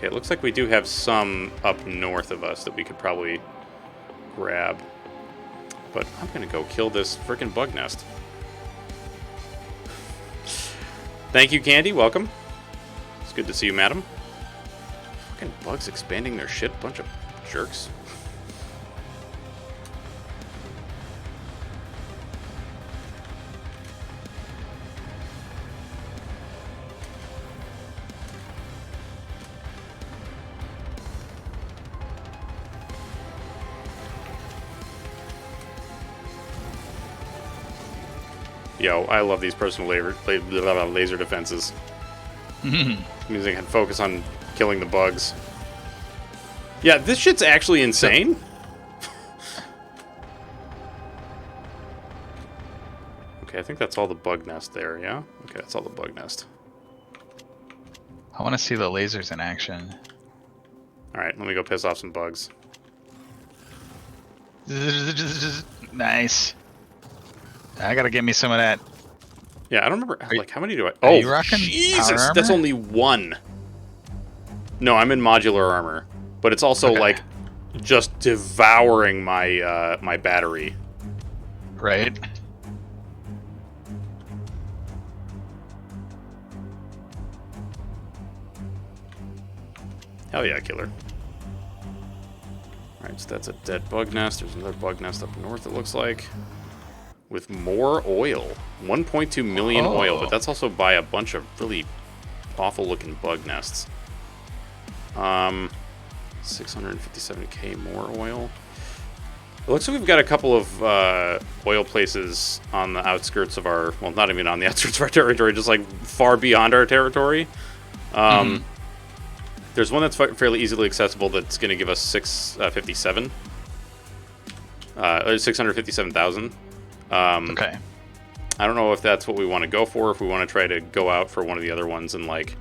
it looks like we do have some up north of us that we could probably grab. But I'm gonna go kill this frickin' bug nest. Thank you, Candy. Welcome. It's good to see you, madam. Fucking bugs expanding their shit. Bunch of jerks. Yo, I love these personal laser defenses. Means I can focus on killing the bugs. Yeah, this shit's actually insane. Okay, I think that's all the bug nest there, yeah? Okay, that's all the bug nest. I want to see the lasers in action. Alright, let me go piss off some bugs. Nice. I gotta get me some of that. Yeah, I don't remember, like, how many do I... Are Oh, you rocking Jesus! power That's armor? only one. No, I'm in modular armor. But it's also, Okay. like, just devouring my, my battery. Right? Hell yeah, killer. Alright, so that's a dead bug nest. There's another bug nest up north, it looks like. With more oil. 1.2 million oil, but that's also by a bunch of really awful-looking bug nests. 657k more oil. It looks like we've got a couple of oil places on the outskirts of our... Well, not even on the outskirts of our territory, just like far beyond our territory. There's one that's fairly easily accessible that's going to give us 657. 657,000. Okay. I don't know if that's what we want to go for, if we want to try to go out for one of the other ones and, like,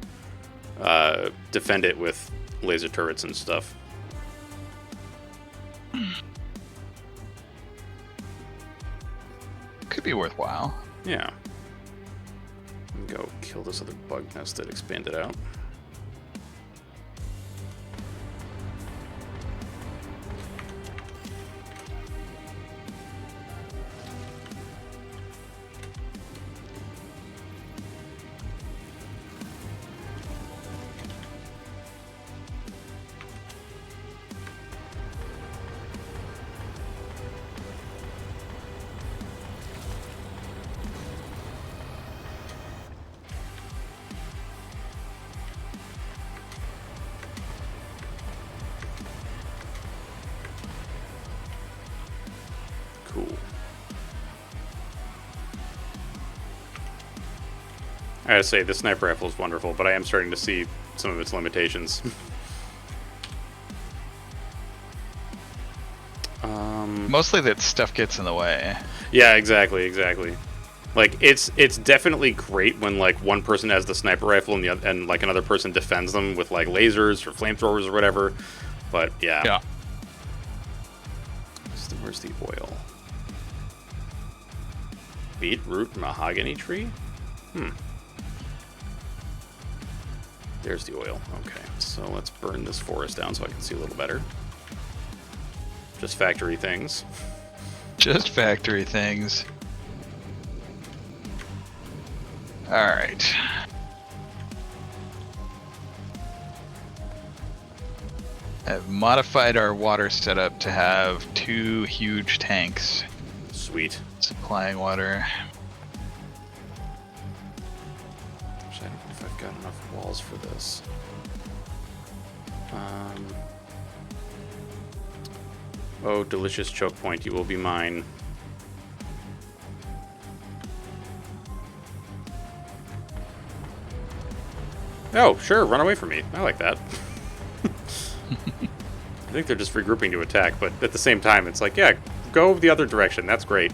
defend it with laser turrets and stuff. Could be worthwhile. Yeah. Go kill this other bug nest that expanded out. Cool. I gotta say, the sniper rifle is wonderful, but I am starting to see some of its limitations. Mostly that stuff gets in the way. Yeah, exactly. Like, it's definitely great when, like, one person has the sniper rifle and like another person defends them with, like, lasers or flamethrowers or whatever. But yeah. Yeah. Where's the oil? Beetroot mahogany tree? There's the oil. Okay, so let's burn this forest down so I can see a little better. Just factory things. Just factory things. Alright. I've modified our water setup to have 2 huge tanks Sweet. supplying water. Actually, I don't know if I've got enough walls for this. Oh, delicious choke point, you will be mine. Oh, sure, run away from me. I like that. I think they're just regrouping to attack, but at the same time, it's like, yeah, go the other direction. That's great.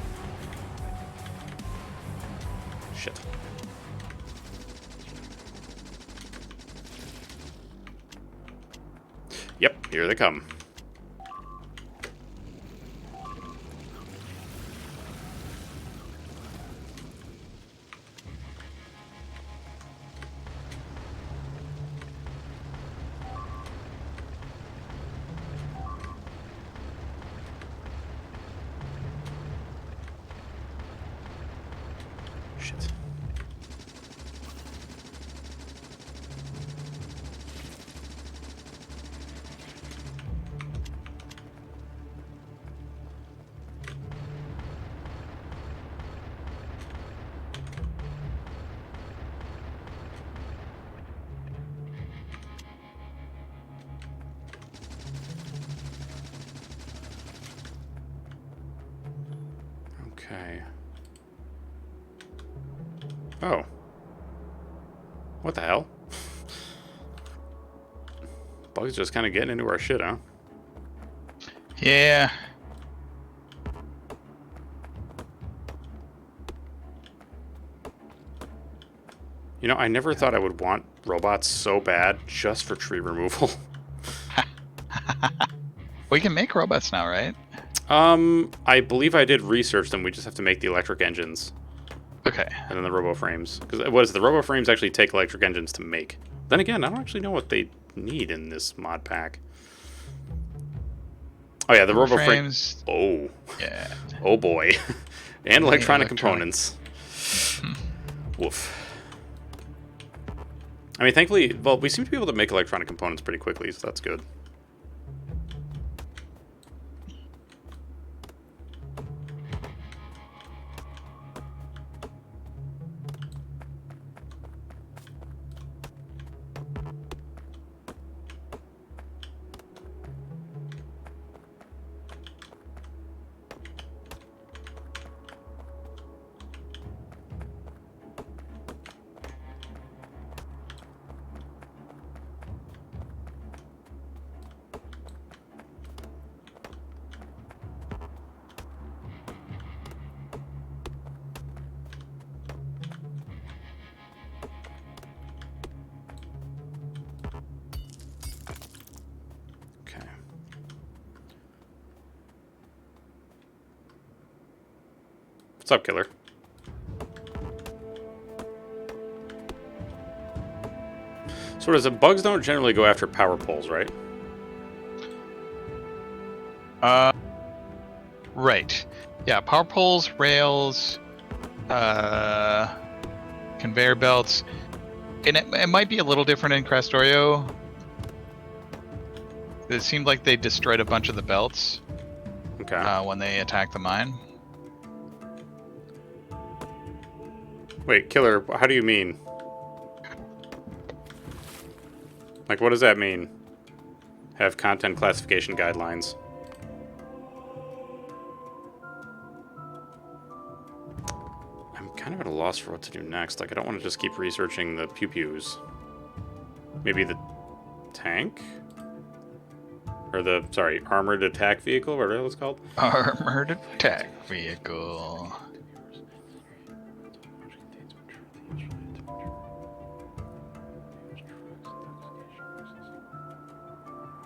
Here they come. Shit. Okay. Oh. What the hell? Bugs just kind of getting into our shit, huh? Yeah. You know, I never thought I would want robots so bad just for tree removal. We can make robots now, right? I believe I did research them. We just have to make the electric engines Okay. and then the robo frames. Because what is it? The robo frames actually take electric engines to make. Then again, I don't actually know what they need in this mod pack. Oh yeah, the robo frames. Oh. Yeah. Oh boy. And electronic electronic. components. Woof. I mean, thankfully, well, we seem to be able to make electronic components pretty quickly, so that's good. Okay. What's up, killer? So does it, bugs don't generally go after power poles, right? Right. Yeah, power poles, rails, conveyor belts. And it might be a little different in Factorio. It seemed like they destroyed a bunch of the belts Okay. when they attacked the mine. Wait, killer, how do you mean? Like, what does that mean? Have content classification guidelines. I'm kind of at a loss for what to do next. Like, I don't want to just keep researching the pew-pews. Maybe the tank? Or the, sorry, armored attack vehicle, whatever it's called? Armored attack vehicle.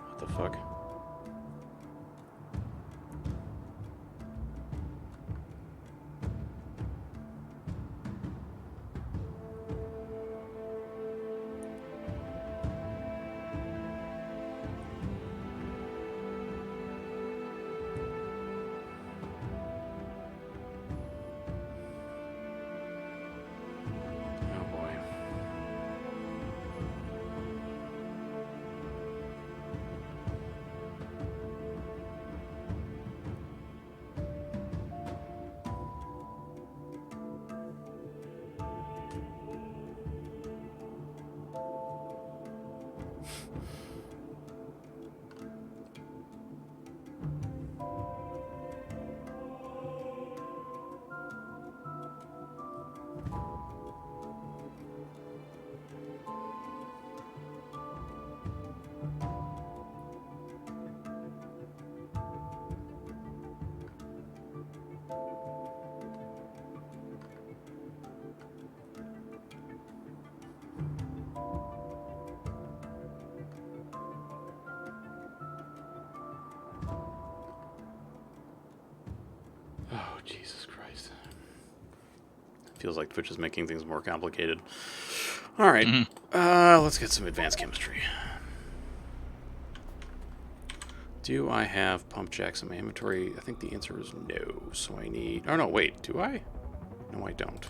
What the fuck? Oh boy. Oh, Jesus Christ. Feels like Twitch is making things more complicated. All right. Let's get some advanced chemistry. Do I have pump jacks in my inventory? I think the answer is no. So I need... Oh, no, wait. Do I? No, I don't.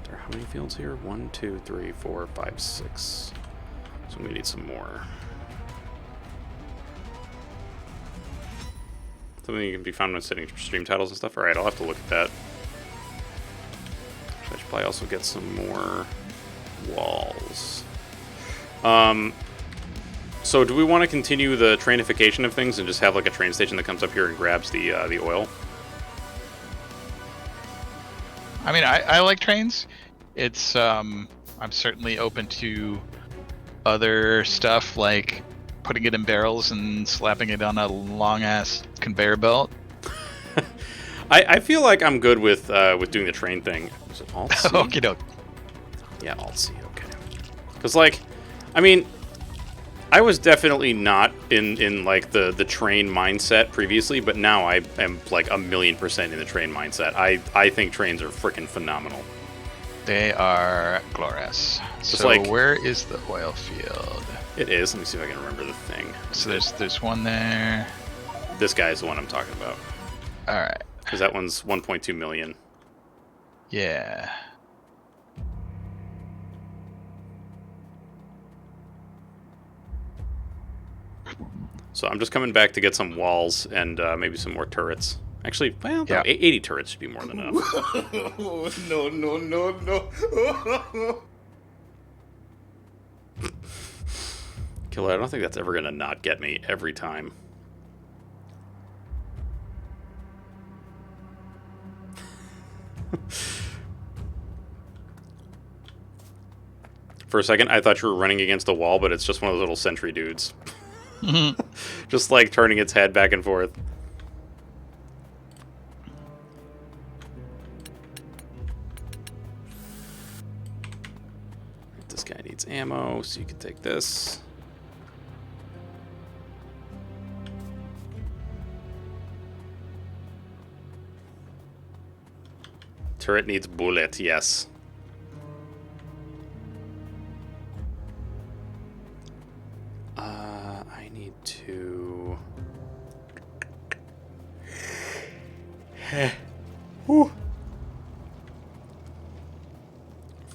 There are how many fields here? 1, 2, 3, 4, 5, 6. So we need some more. Something can be found when setting stream titles and stuff. Alright, I'll have to look at that. I should probably also get some more walls. So do we want to continue the trainification of things and just have like a train station that comes up here and grabs the oil? I mean, I like trains. It's I'm certainly open to other stuff like putting it in barrels and slapping it on a long ass conveyor belt. I feel like I'm good with doing the train thing. Was it Alt C? Okie doke. Yeah, Alt C. Okay. Because like, I mean, I was definitely not in like the train mindset previously, but now I am like 1,000,000% in the train mindset. I think trains are freaking phenomenal. They are glorious. Just so like- where is the oil field? It is. Let me see if I can remember the thing. So there's one there. This guy is the one I'm talking about. All right. Because that one's 1.2 million. Yeah. So I'm just coming back to get some walls and maybe some more turrets. Actually, well, no, Yeah. 80 turrets should be more than enough. No, no, no, no. Killer, I don't think that's ever going to not get me every time. For a second, I thought you were running against a wall, but it's just one of those little sentry dudes. Just like turning its head back and forth. This guy needs ammo, so you can take this. Turret needs bullet, yes. I need to... Whew.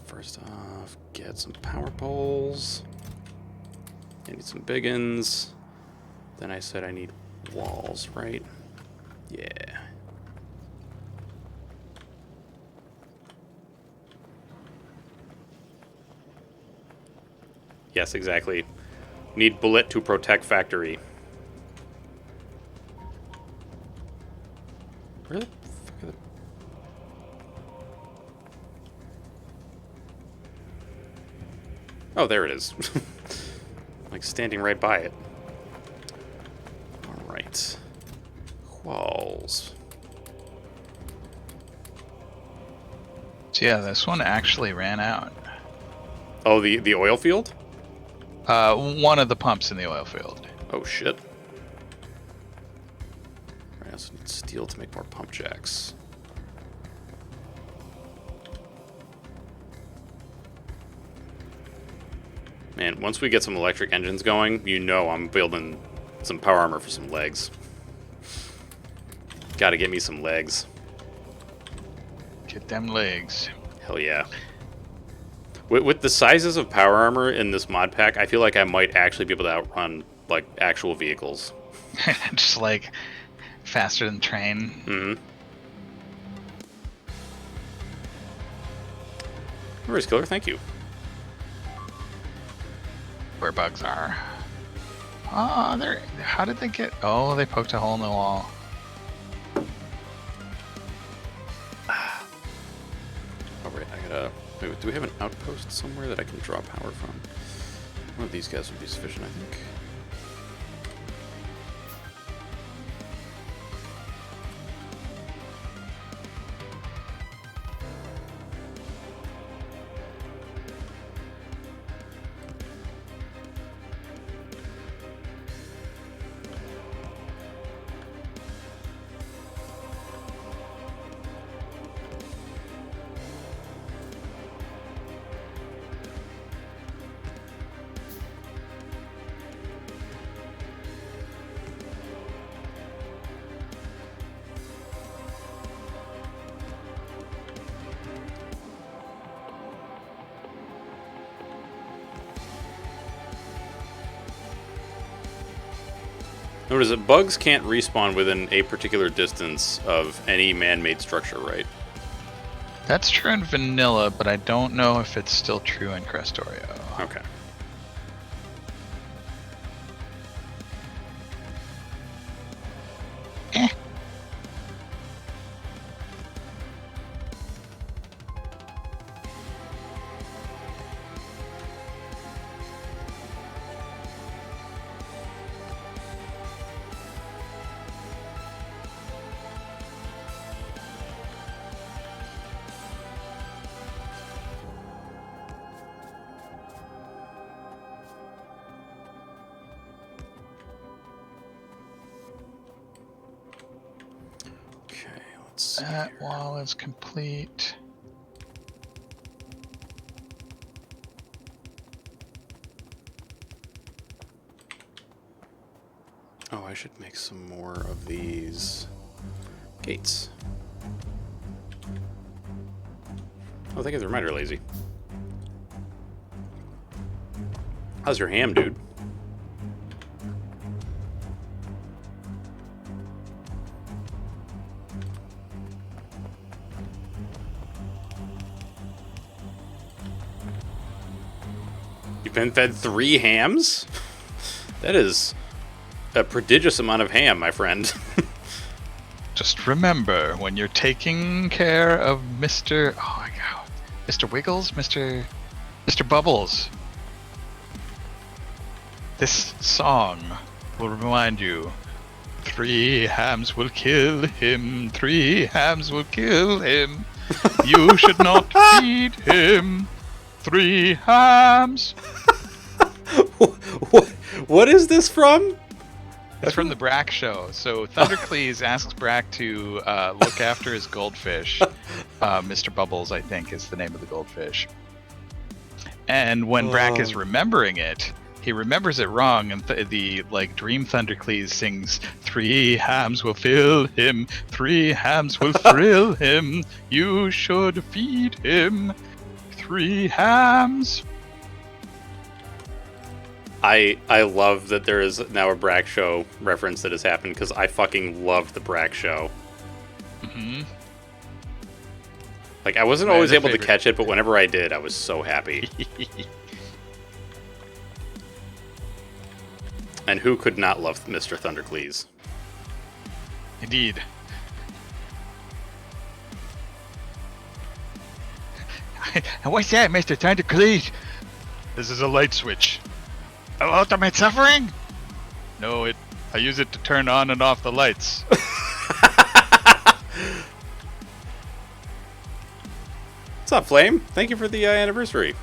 First off, get some power poles. I need some big uns. Then I said I need walls, right? Yeah. Yes, exactly. Need bullet to protect factory. Where the fuck are the... Oh, there it is. Like standing right by it. Alright. Walls. So yeah, this one actually ran out. Oh, the oil field? One of the pumps in the oil field. Oh, shit. I also need steel to make more pump jacks. Man, once we get some electric engines going, you know I'm building some power armor for some legs. Gotta get me some legs. Get them legs. Hell yeah. With the sizes of power armor in this mod pack, I feel like I might actually be able to outrun, like, actual vehicles. Just like faster than train. Mm-hmm. Where's Killer? Thank you. Where bugs are. Oh, they're... How did they get... Oh, they poked a hole in the wall. Alright, I gotta... Wait, do we have an outpost somewhere that I can draw power from? One of these guys would be sufficient, I think. Notice that bugs can't respawn within a particular distance of any man-made structure, right? That's true in vanilla, but I don't know if it's still true in Crestorio. Okay. Eh. Okay, let's see. That wall is complete. Oh, I should make some more of these gates. Oh, thank you for the reminder, Lazy. How's your ham, dude? You've been fed 3 hams? That is a prodigious amount of ham, my friend. Just remember, when you're taking care of Mr. Oh my god. Mr. Wiggles? Mr. Bubbles. This song will remind you. 3 hams will kill him. 3 hams will kill him. You should not feed him. 3 hams. What is this from? It's from the Brack show. So Thundercleese asks Brack to look after his goldfish. Mr. Bubbles, I think, is the name of the goldfish. And when Brack is remembering it, he remembers it wrong, and the Dream Thundercleese sings, 3 hams will fill him, 3 hams will thrill him, you should feed him, 3 hams. I love that there is now a Brack show reference that has happened, because I fucking loved the Brack show. Mm-hmm. Like, I wasn't always able to catch it, but whenever I did, I was so happy. And who could not love Mr. Thundercleese? Indeed. And what's that, Mr. Thundercleese? This is a light switch. Ultimate suffering? No, I use it to turn on and off the lights. What's up, Flame? Thank you for the anniversary.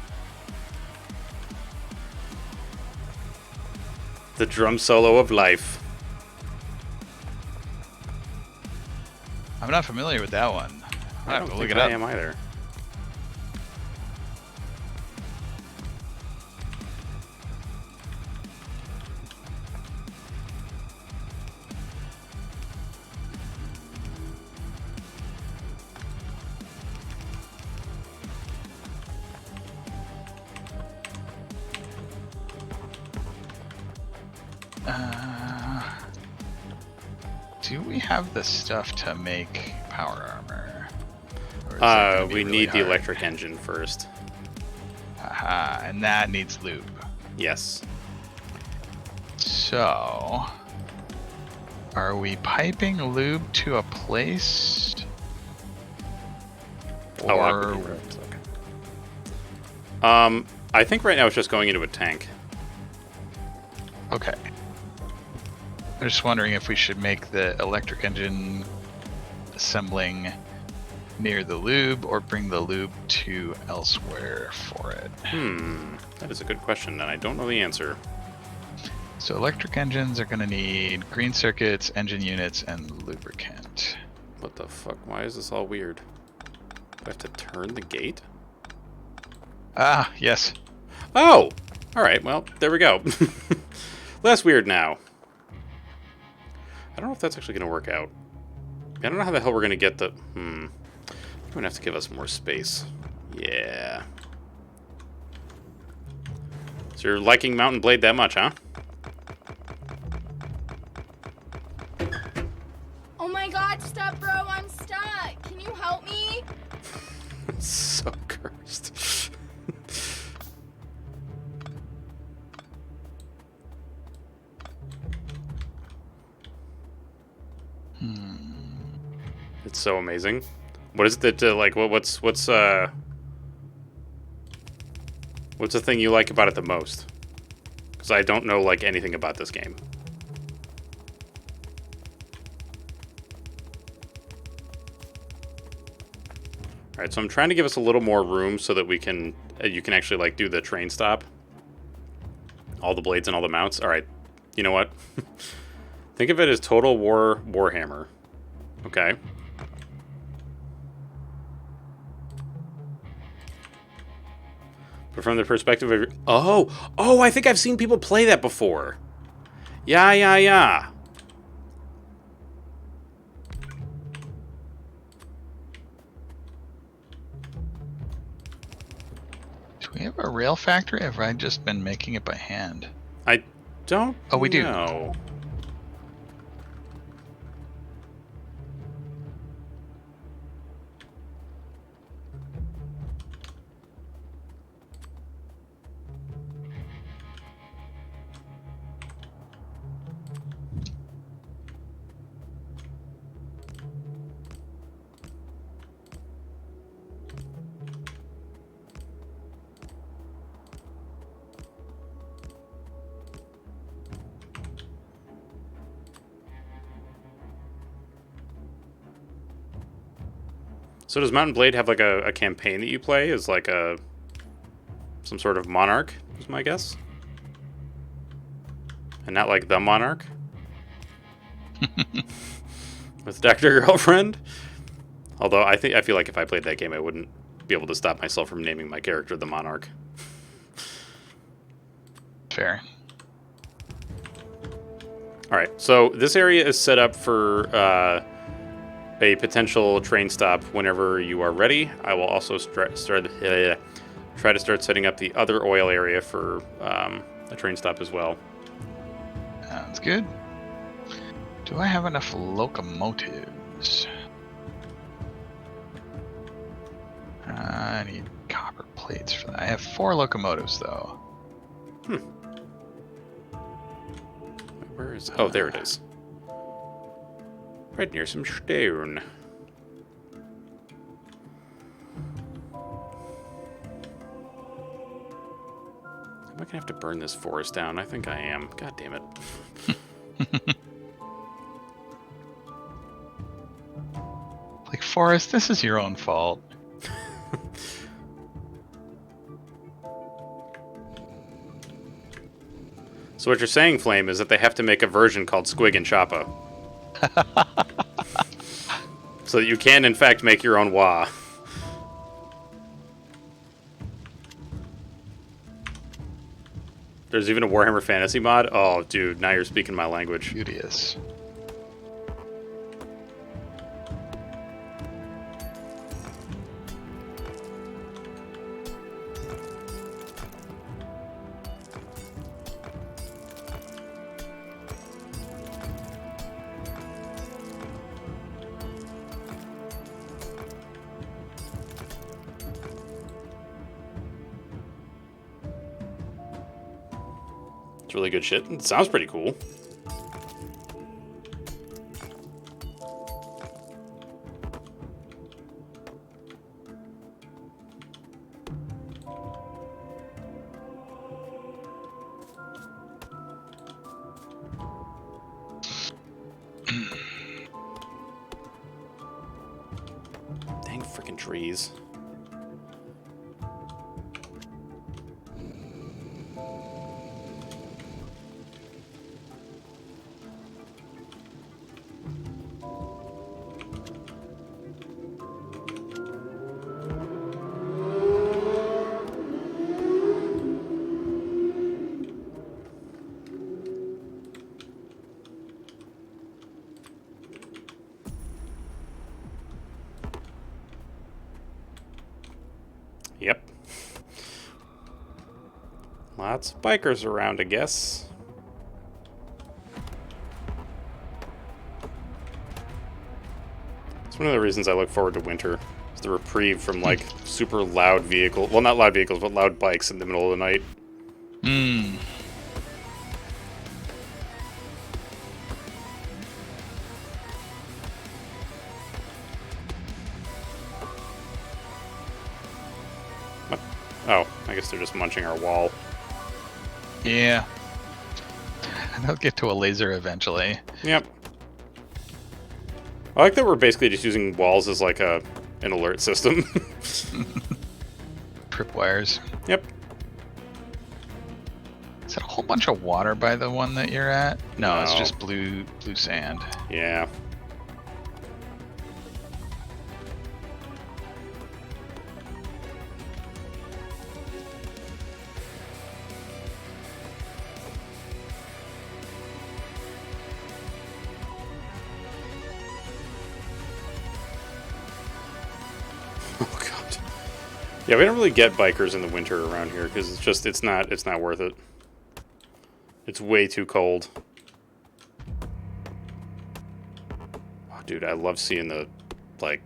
The drum solo of life. I'm not familiar with that one. I don't think I am either. Do we have the stuff to make power armor? We need the electric engine first. Aha, and that needs lube. Yes. So, are we piping lube to a place? Oh, Or... okay. I think right now it's just going into a tank. Okay. I'm just wondering if we should make the electric engine assembling near the lube or bring the lube to elsewhere for it. That is a good question, and I don't know the answer. So electric engines are going to need green circuits, engine units, and lubricant. What the fuck? Why is this all weird? Do I have to turn the gate? Ah, yes. Oh! Alright, well, there we go. Less weird now. I don't know if that's actually going to work out. I don't know how the hell we're going to get the... You're going to have to give us more space. Yeah. So you're liking Mountain Blade that much, huh? Stop, bro, I'm stuck. Can you help me? It's so cursed. It's so amazing. What is it that like what's the thing you like about it the most? Because I don't know like anything about this game. All right, so I'm trying to give us a little more room so that we can you can actually like do the train stop. All the blades and all the mounts. All right, you know what? Think of it as Total War Warhammer. Okay. But from the perspective of... Oh, I think I've seen people play that before. Yeah. Do we have a rail factory? Or have I just been making it by hand? I don't Oh, we do. know. So does Mountain Blade have like a campaign that you play as like some sort of monarch, is my guess? And not like the monarch? With Dr. Girlfriend? Although I feel like if I played that game I wouldn't be able to stop myself from naming my character the monarch. Fair. Alright, so this area is set up for a potential train stop whenever you are ready. I will also try to start setting up the other oil area for a train stop as well. Sounds good. Do I have enough locomotives? I need copper plates for that. I have 4 locomotives, though. Where is... Oh, there it is. Right near some stone. Am I gonna have to burn this forest down? I think I am. God damn it. Like, Forrest, this is your own fault. So what you're saying, Flame, is that they have to make a version called Squig and Choppa. So that you can, in fact, make your own wah. There's even a Warhammer Fantasy mod? Oh, dude, now you're speaking my language. Beauteous. It's really good shit. It sounds pretty cool. Dang freaking trees. Yep. Lots of bikers around, I guess. It's one of the reasons I look forward to winter. It's the reprieve from, like, super loud vehicles. Well, not loud vehicles, but loud bikes in the middle of the night. Hmm. What? Oh, I guess they're just munching our wall. Yeah. They'll get to a laser eventually. Yep. I like that we're basically just using walls as, like, an alert system. Tripwires. Yep. Is that a whole bunch of water by the one that you're at? No, it's No. just blue sand. Yeah. Oh god. Yeah, we don't really get bikers in the winter around here because it's not worth it. It's way too cold. Oh, dude, I love seeing the like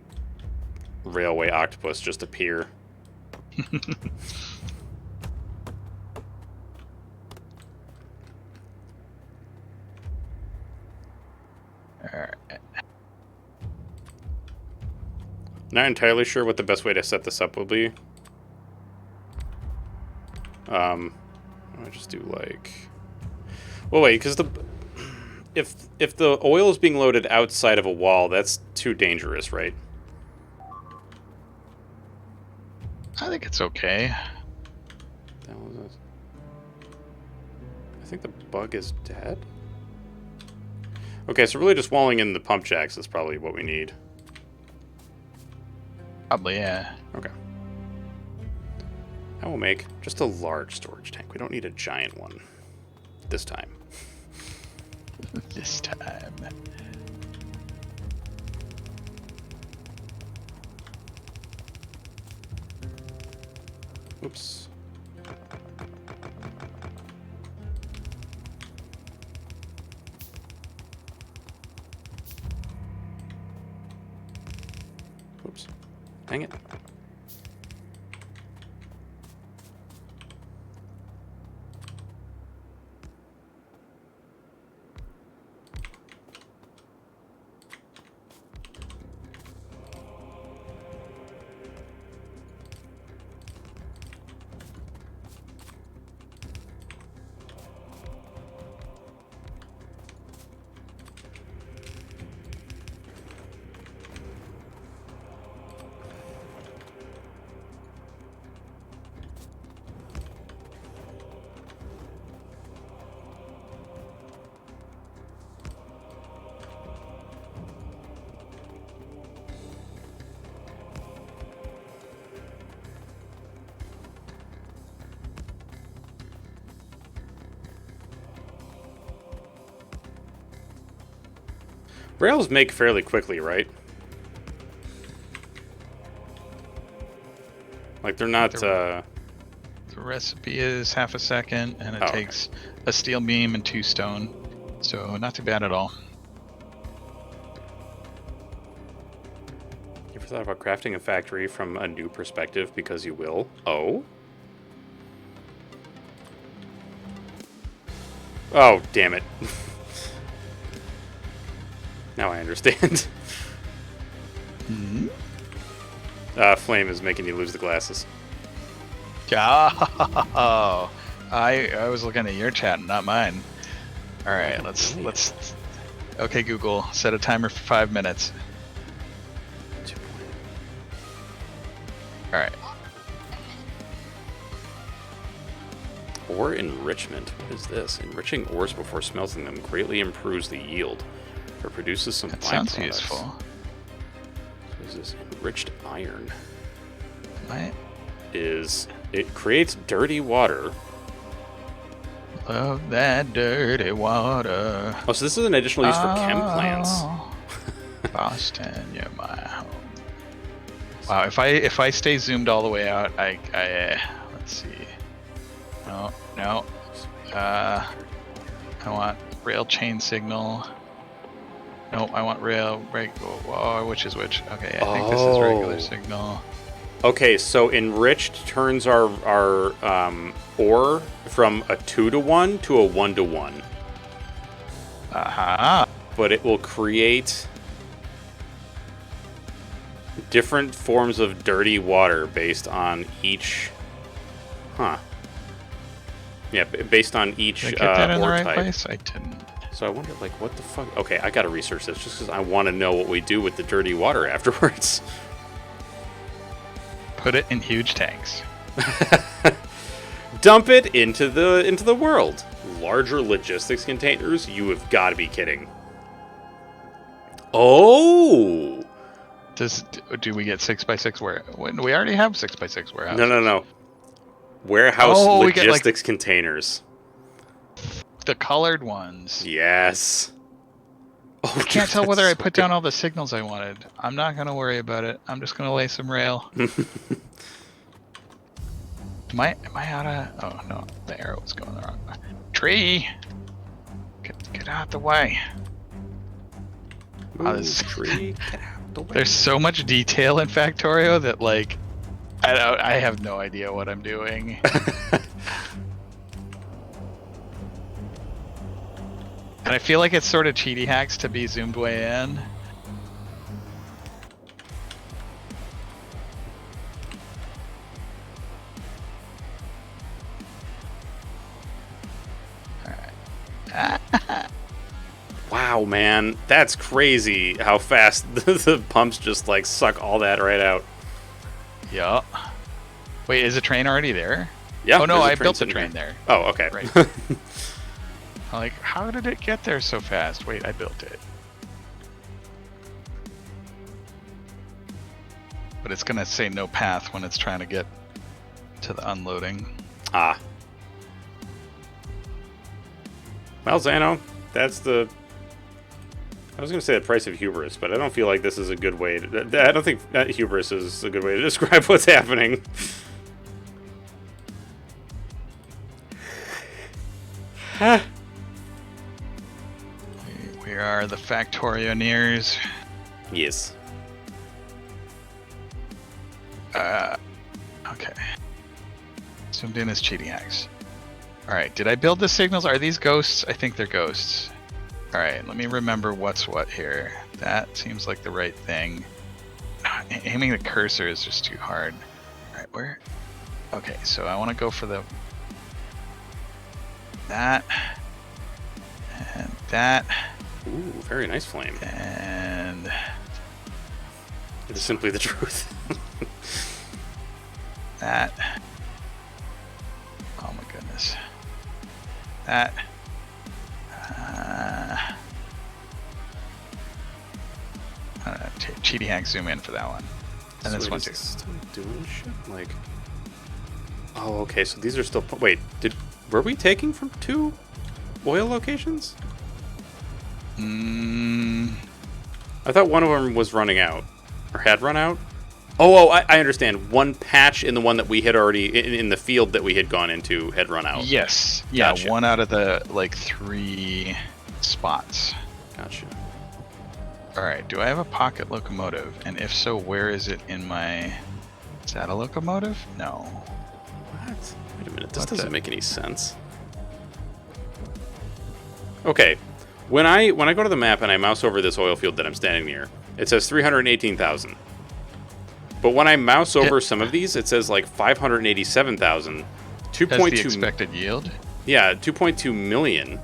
railway octopus just appear. Alright. Not entirely sure what the best way to set this up will be. I just do like. Well, wait, because if the oil is being loaded outside of a wall, that's too dangerous, right? I think it's okay. The hell is this? I think the bug is dead. Okay, so really just walling in the pump jacks is probably what we need. Probably, yeah. Okay. I will make just a large storage tank. We don't need a giant one this time. This time. Oops. Oops. Dang it. Rails make fairly quickly, right? Like, they're not, The recipe is half a second, and it Oh, okay. takes a steel beam and 2 stone. So not too bad at all. You ever thought about crafting a factory from a new perspective because you will? Oh? Oh, damn it. Now I understand. Flame is making you lose the glasses. Oh, I was looking at your chat, not mine. All right, let's. Okay, Google, set a timer for 5 minutes. All right. Ore enrichment. What is this? Enriching ores before smelting them greatly improves the yield. Or produces some That sounds byproducts. useful. What is this? Enriched iron. What? It creates dirty water. Love that dirty water. Oh, so this is an additional use for chem plants. Oh, Boston, you're my home. Wow, if I stay zoomed all the way out, I let's see. No. I want rail chain signal. No, I want rail. Which is which? Okay, I think this is regular Oh. signal. Okay, so enriched turns our ore from a 2-to-1 to a 1-to-1. Aha. But it will create different forms of dirty water based on each. Huh. Yeah, based on each Did I get that in the ore right type. place? I didn't. So I wonder, like, what the fuck? Okay, I gotta research this just because I want to know what we do with the dirty water afterwards. Put it in huge tanks. Dump it into the world. Larger logistics containers? You have got to be kidding. Oh! Do we get 6x6 where? We already have 6x6 warehouses. No. Warehouse Oh, we get, like, logistics containers. the colored ones. Yes. Oh, I can't tell whether I put down all the signals I wanted. I'm not gonna worry about it. I'm just gonna lay some rail. Am I out of? Oh no, the arrow was going the wrong way. Tree, get out the way. Oh, this- Tree, get out the way. There's so much detail in Factorio that like, I have no idea what I'm doing. And I feel like it's sort of cheaty hacks to be zoomed way in. Wow, man, that's crazy how fast the pumps just like suck all that right out. Yeah. Wait, is a train already there? Yeah. Oh no, there's a I built the sitting train here. there. Oh, okay. Right. I'm like, how did it get there so fast? Wait, I built it. But it's gonna say no path when it's trying to get to the unloading. Ah. Well, Zano, that's the. I was going to say the price of hubris, but I don't feel like this is a good way to. I don't think that hubris is a good way to describe what's happening. We are the Factorioneers. Yes. Okay. Zoomed in as cheating hacks. Alright, did I build the signals? Are these ghosts? I think they're ghosts. Alright, let me remember what's what here. That seems like the right thing. Aiming the cursor is just too hard. Alright, where? Okay, so I want to go for the... That. And that. Ooh, very nice flame. And... It is simply the truth. that. Oh my goodness. That. I don't know, cheaty hack zoom in for that one. And this So one is too. it still doing shit? Like. Oh, okay. So these are still. Wait, were we taking from 2 oil locations? Mm, I thought one of them was running out, or had run out. Oh, I understand. One patch in the one that we had already in the field that we had gone into had run out. yes. Yeah, Gotcha. 1 out of the like 3 spots. Gotcha. Alright, do I have a pocket locomotive? And if so, where is it in my... Is that a locomotive? No. What? Wait a minute. This What doesn't the- make any sense. Okay. When I go to the map and I mouse over this oil field that I'm standing near, it says 318,000. But when I mouse over some of these, it says like 587,000, That's the 2.2 expected yield? yeah, 2.2 million,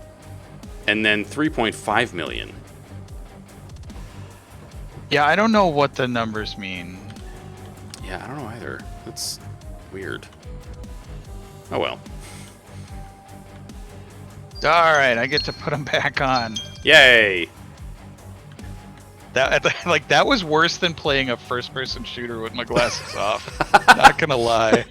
and then 3.5 million. Yeah, I don't know what the numbers mean. Yeah, I don't know either. That's weird. Oh well. Alright, I get to put them back on. Yay! That like that was worse than playing a first-person shooter with my glasses off. Not gonna lie.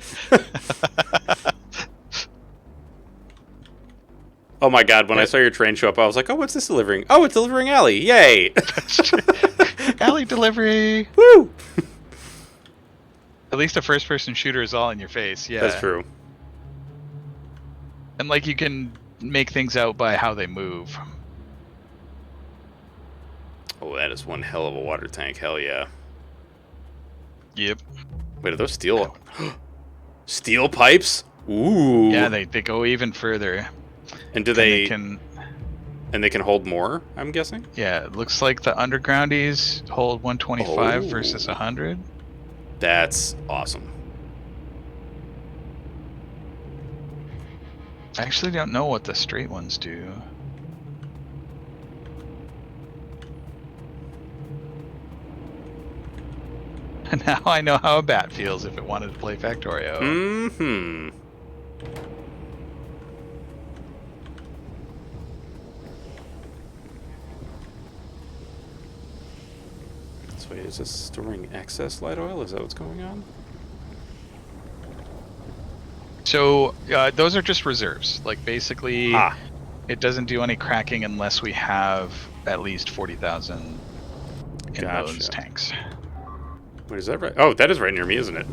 Oh my god, when I saw your train show up, I was like, oh, what's this delivering? Oh, it's delivering Allie! Yay! Alley delivery. Woo! At least a first-person shooter is all in your face. Yeah, That's true. And like you can make things out by how they move. Oh, that is one hell of a water tank. Hell yeah. Yep. Wait, are those steel? Steel pipes? Ooh. Yeah, they go even further. And do And they can? and they can hold more, I'm guessing? Yeah, it looks like the undergroundies hold 125 versus 100. That's awesome. I actually don't know what the straight ones do. Now I know how a bat feels if it wanted to play Factorio. Mm-hmm. So wait, is this storing excess light oil? Is that what's going on? So those are just reserves. Like basically, Ah. it doesn't do any cracking unless we have at least 40,000 in those Gotcha. tanks. Wait, is that right? Oh, that is right near me, isn't it?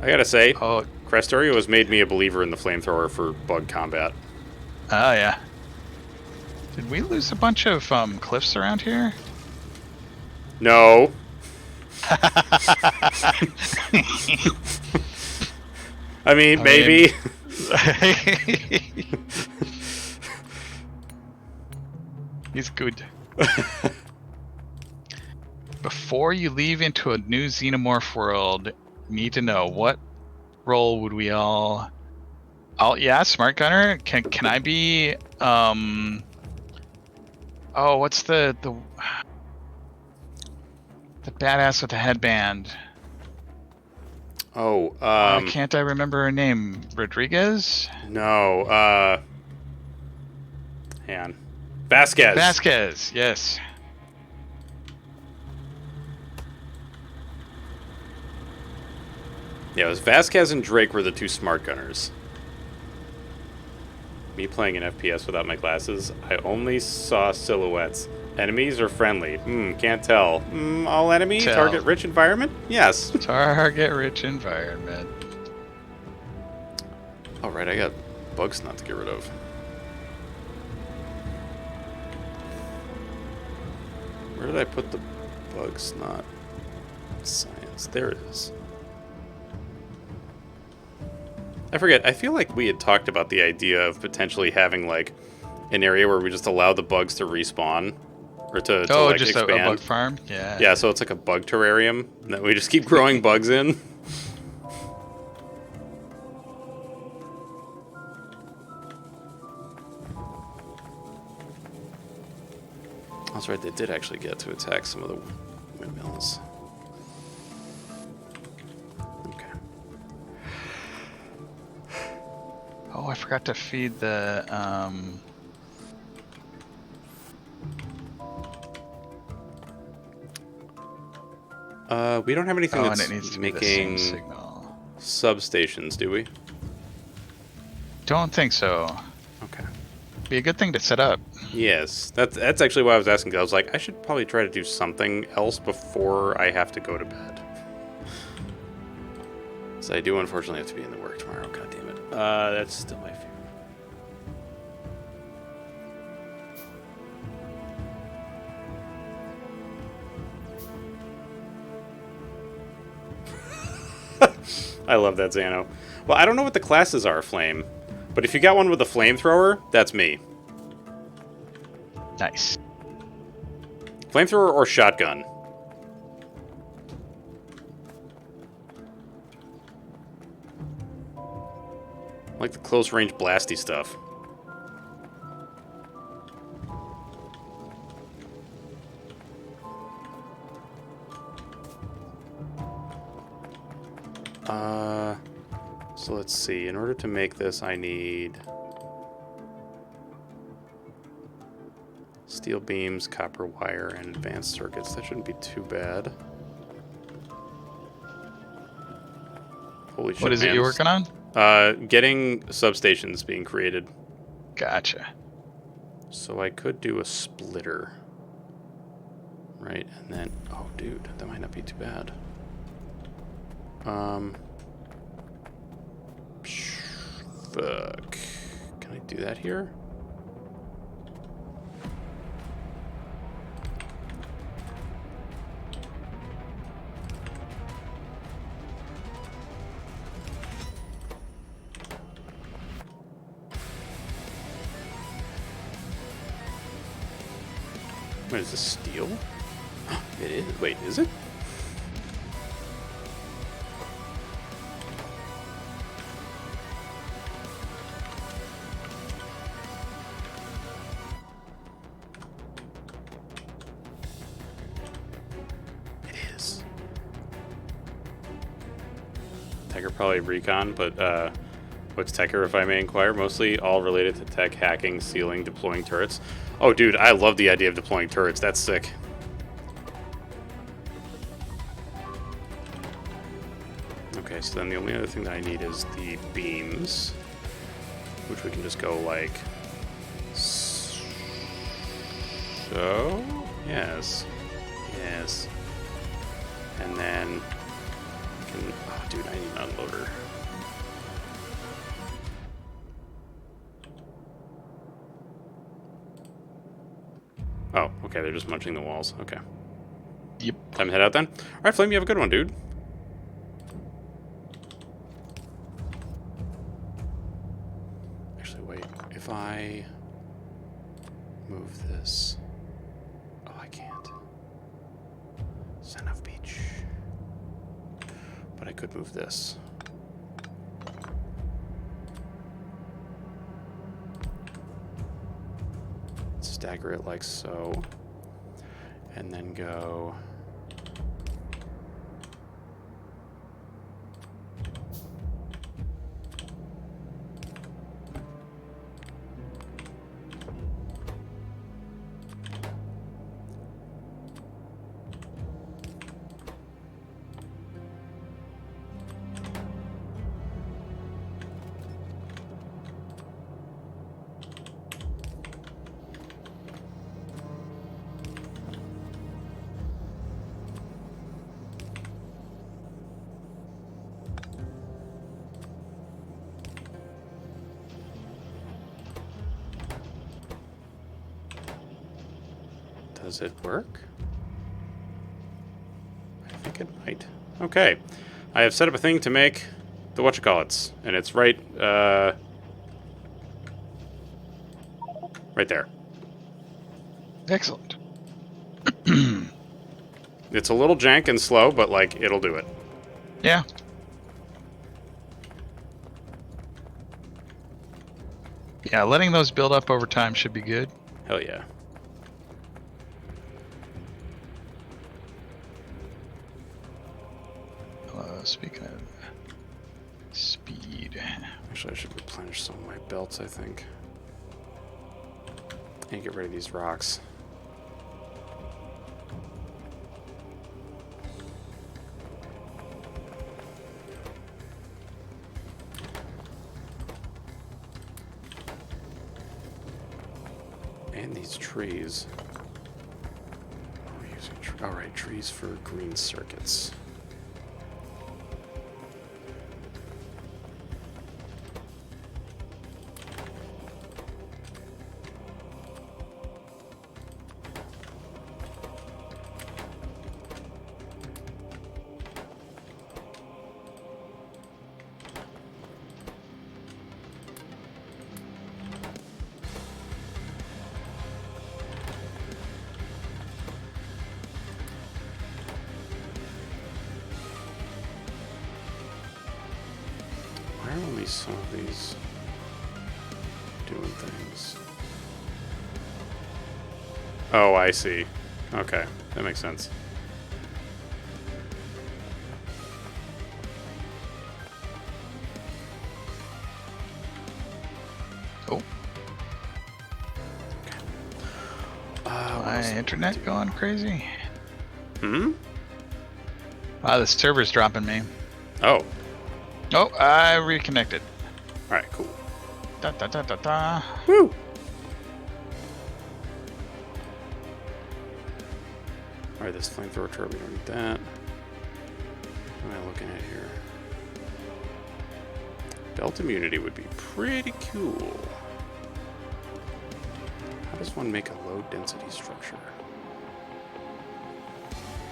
I gotta say, Oh, Crestorio has made me a believer in the flamethrower for bug combat. oh yeah. Did we lose a bunch of cliffs around here? No. I mean, maybe. He's good. Before you leave into a new xenomorph world, you need to know what role would we all... Oh yeah, smart gunner. Can I be oh, what's the badass with the headband? Oh, Why can't I remember her name? Rodriguez? no, hang on. Vasquez. Vasquez, yes. Yeah, it was Vasquez and Drake were the two smart gunners. Me playing an FPS without my glasses, I only saw silhouettes. Enemies or friendly? Can't tell. All enemy? Tell. Target rich environment? Yes. Target rich environment. Alright, I got bugs not to get rid of. Where did I put the bugs not science? There it is. I forget. I feel like we had talked about the idea of potentially having like an area where we just allow the bugs to respawn or to like just expand. a bug farm? Yeah. Yeah, so it's like a bug terrarium that we just keep growing bugs in. That's right, they did actually get to attack some of the windmills. Okay. Oh, I forgot to feed the We don't have anything and that's it needs to making be the same signal. substations, do we? Don't think so. Okay. Be a good thing to set up. Yes, that's actually why I was asking. 'Cause I was like, I should probably try to do something else before I have to go to bed. So I do unfortunately have to be in the work tomorrow. God damn it. That's still my favorite. I love that Xano. Well, I don't know what the classes are, Flame, but if you got one with a flamethrower, that's me. Nice. Flamethrower or shotgun? I like the close range blasty stuff. So let's see. In order to make this, I need steel beams, copper wire, and advanced circuits. That shouldn't be too bad. Holy shit, What is it you're working on? Getting substations being created. Gotcha. So I could do a splitter. Right, and then... Oh, dude, that might not be too bad. Fuck. Can I do that here? What is this, steel? It is. Wait, is it? It is. Techer probably recon, but what's Techer, if I may inquire? Mostly all related to tech, hacking, sealing, deploying turrets. Oh, dude, I love the idea of deploying turrets. That's sick. Okay, so then the only other thing that I need is the beams, which we can just go like so. Yes, yes, and then can. Oh, dude, I need an unloader. Oh, okay, they're just munching the walls. Okay. Yep. Time to head out then. All right, Flame, you have a good one, dude. Actually, wait. If I move this... Oh, I can't. Son of beach. But I could move this. Stagger it like so. And then go... Does it work? I think it might. Okay. I have set up a thing to make the whatchamacallits, and it's right there. Excellent. It's a little jank and slow, but like it'll do it. Yeah. Yeah, letting those build up over time should be good. Hell yeah. Speaking of speed. Actually, I should replenish some of my belts, I think. And get rid of these rocks. And these trees. We're using alright, trees for green circuits. Why are only some of these doing things? Oh, I see. Okay, that makes sense. Oh. My internet going crazy. Hmm? Wow, this server's dropping me. Oh. Oh, I reconnected. Alright, cool. Da da da da da. Woo! Alright, this flamethrower turret, we don't need that. What am I looking at here? Belt immunity would be pretty cool. How does one make a low density structure?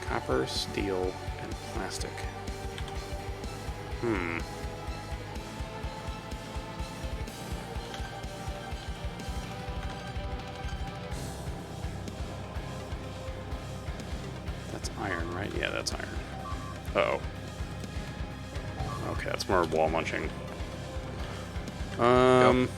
Copper, steel, and plastic. That's iron, right? Yeah, that's iron. Uh-oh. Okay, that's more wall munching. Yep.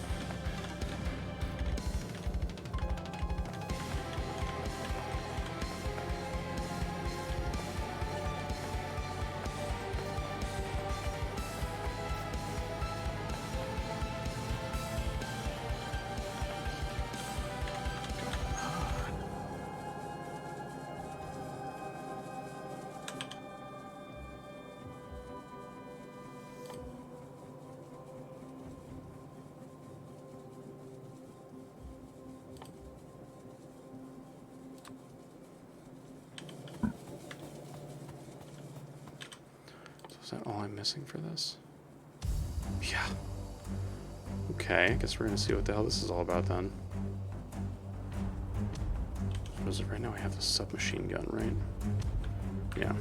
So is that all I'm missing for this? Yeah. Okay, I guess we're gonna see what the hell this is all about then. What is it right now? I have the submachine gun, right? Yeah.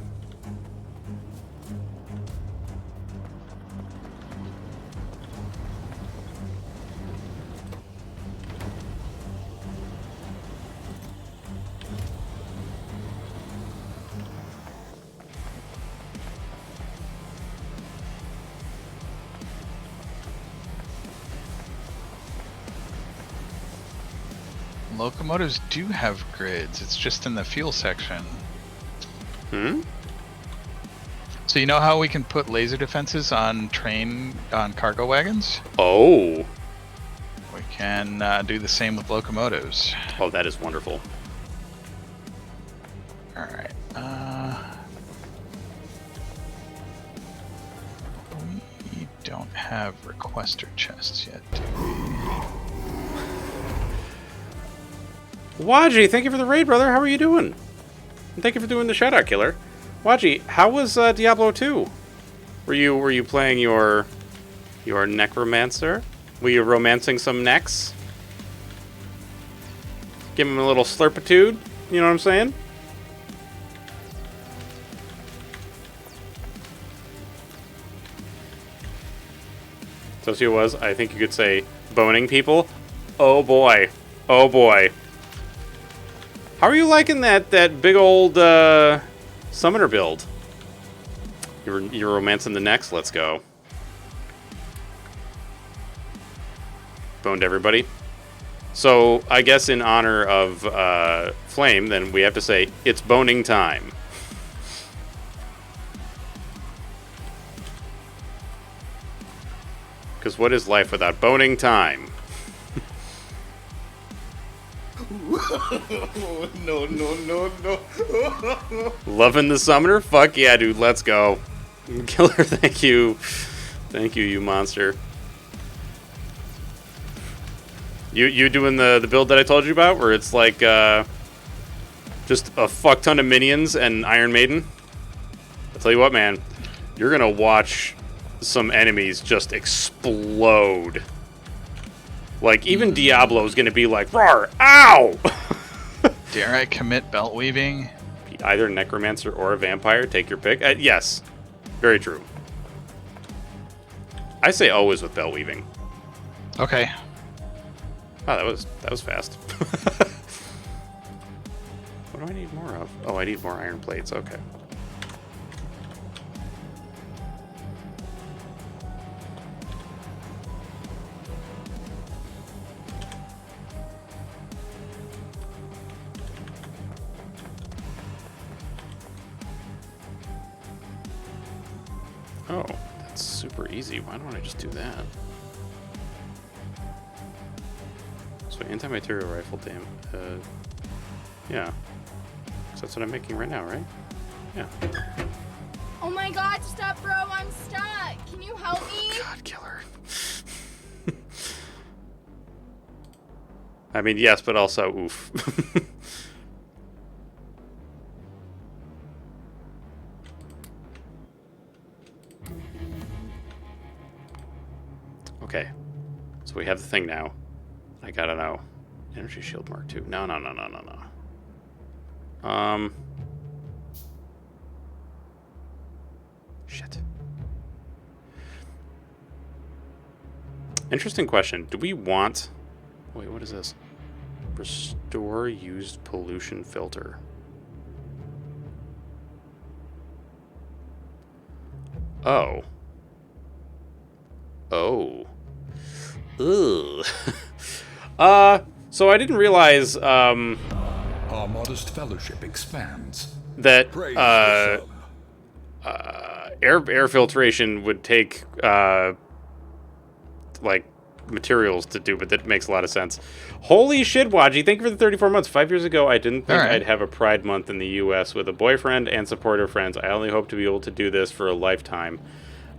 Locomotives do have grids. It's just in the fuel section. Hmm? So you know how we can put laser defenses on cargo wagons? Oh. We can do the same with locomotives. Oh, that is wonderful. All right. We don't have requester chests yet, do we? Waji, thank you for the raid, brother. How are you doing? And thank you for doing the shout-out, killer. Waji, how was Diablo 2? Were you playing your necromancer? Were you romancing some necks? Give him a little slurpitude? You know what I'm saying? So she was, I think you could say, boning people. Oh boy. Oh boy. How are you liking that big old summoner build? You're romancing the necks? Let's go. Boned everybody. So I guess in honor of Flame, then we have to say it's boning time. Because what is life without boning time? No, no, no, no. Loving the summoner? Fuck yeah, dude. Let's go. Killer, thank you. Thank you, you monster. You doing the build that I told you about, where it's like just a fuck ton of minions and Iron Maiden? I'll tell you what, man. You're gonna watch some enemies just explode. Like, even Diablo's gonna be like, roar, ow! Dare I commit belt weaving? Either a necromancer or a vampire, take your pick. Yes, very true. I say always with belt weaving. Okay. Oh, that was fast. What do I need more of? Oh, I need more iron plates. Okay. Oh, that's super easy. Why don't I just do that? So anti-material rifle damage. Yeah. 'Cause that's what I'm making right now, right? Yeah. Oh my god, stop, bro, I'm stuck. Can you help me? God, killer. I mean, yes, but also oof. So we have the thing now. I gotta know. Energy shield mark 2. No. Shit. Interesting question. Do we want... Wait, what is this? Restore used pollution filter. Oh. Oh. Ugh. So I didn't realize, Our modest fellowship expands. that, Praise the sub. air filtration would take, like, materials to do, but that makes a lot of sense. Holy shit, Waji, thank you for the 34 months. 5 years ago, I didn't think I'd have a Pride Month in the U.S. with a boyfriend and supportive friends. I only hope to be able to do this for a lifetime.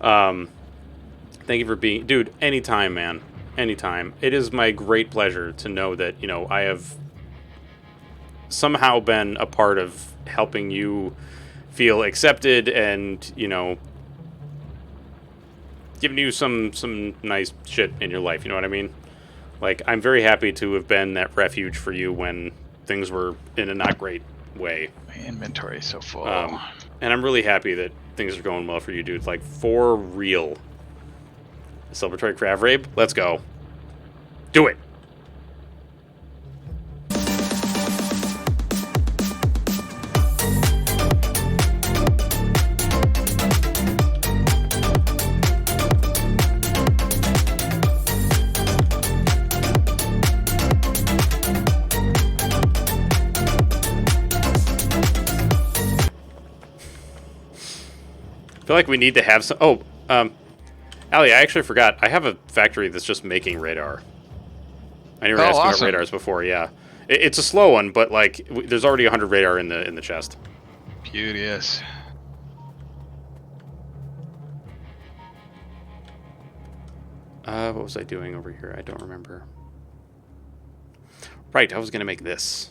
Thank you for being... Dude, anytime, man. Anytime. It is my great pleasure to know that, you know, I have somehow been a part of helping you feel accepted and, you know, giving you some nice shit in your life, you know what I mean? Like, I'm very happy to have been that refuge for you when things were in a not great way. My inventory is so full. And I'm really happy that things are going well for you, dude. Like, for real. Celebratory Crav Rabe? Let's go. Do it! I feel like we need to have some... Oh, Allie, I actually forgot. I have a factory that's just making radar. I never asked about radars before, yeah. It's a slow one, but, like, there's already 100 radar in the chest. Beauteous. What was I doing over here? I don't remember. Right, I was going to make this.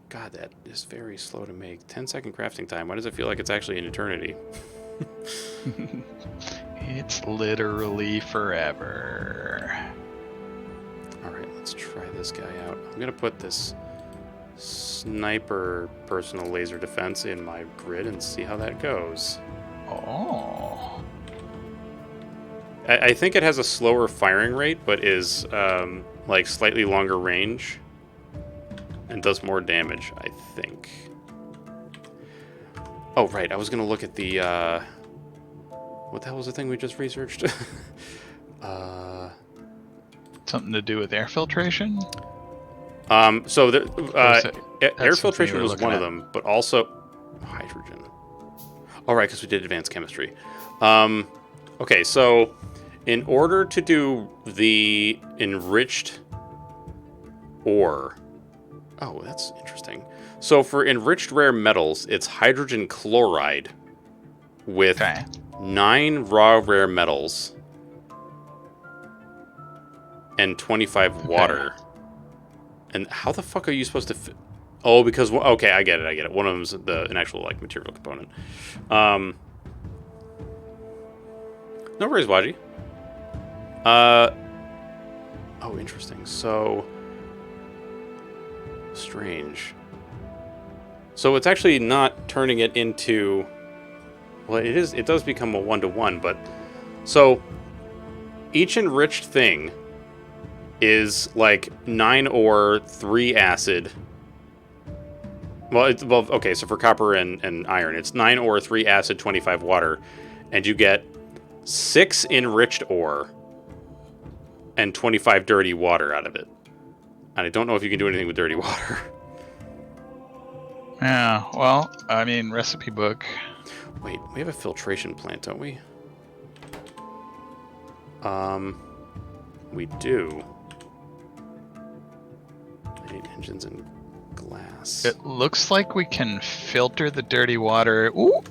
God, that is very slow to make. 10-second crafting time. Why does it feel like it's actually an eternity? It's literally forever. Alright, let's try this guy out. I'm going to put this sniper personal laser defense in my grid and see how that goes. Oh. I think it has a slower firing rate, but is, like, slightly longer range. And does more damage, I think. Oh, right. I was going to look at the, what the hell was the thing we just researched? Something to do with air filtration? So the, air filtration was one of at. them, but also hydrogen. All right, because we did advanced chemistry. Okay, so in order to do the enriched ore... Oh, that's interesting. So for enriched rare metals, it's hydrogen chloride with 9 raw rare metals and 25 water. And how the fuck are you supposed to... Oh, because... Okay, I get it. One of them's an actual, like, material component. No worries, Waji. Oh, interesting. So... Strange. So it's actually not turning it into... Well, it is. It does become a 1-to-1, but... So, each enriched thing is, like, 9 ore, 3 acid... Well, okay, so for copper and iron, it's 9 ore, 3 acid, 25 water, and you get 6 enriched ore and 25 dirty water out of it. And I don't know if you can do anything with dirty water. Yeah, well, I mean, recipe book. Wait, we have a filtration plant, don't we? We do. I need engines and glass. It looks like we can filter the dirty water. Ooh,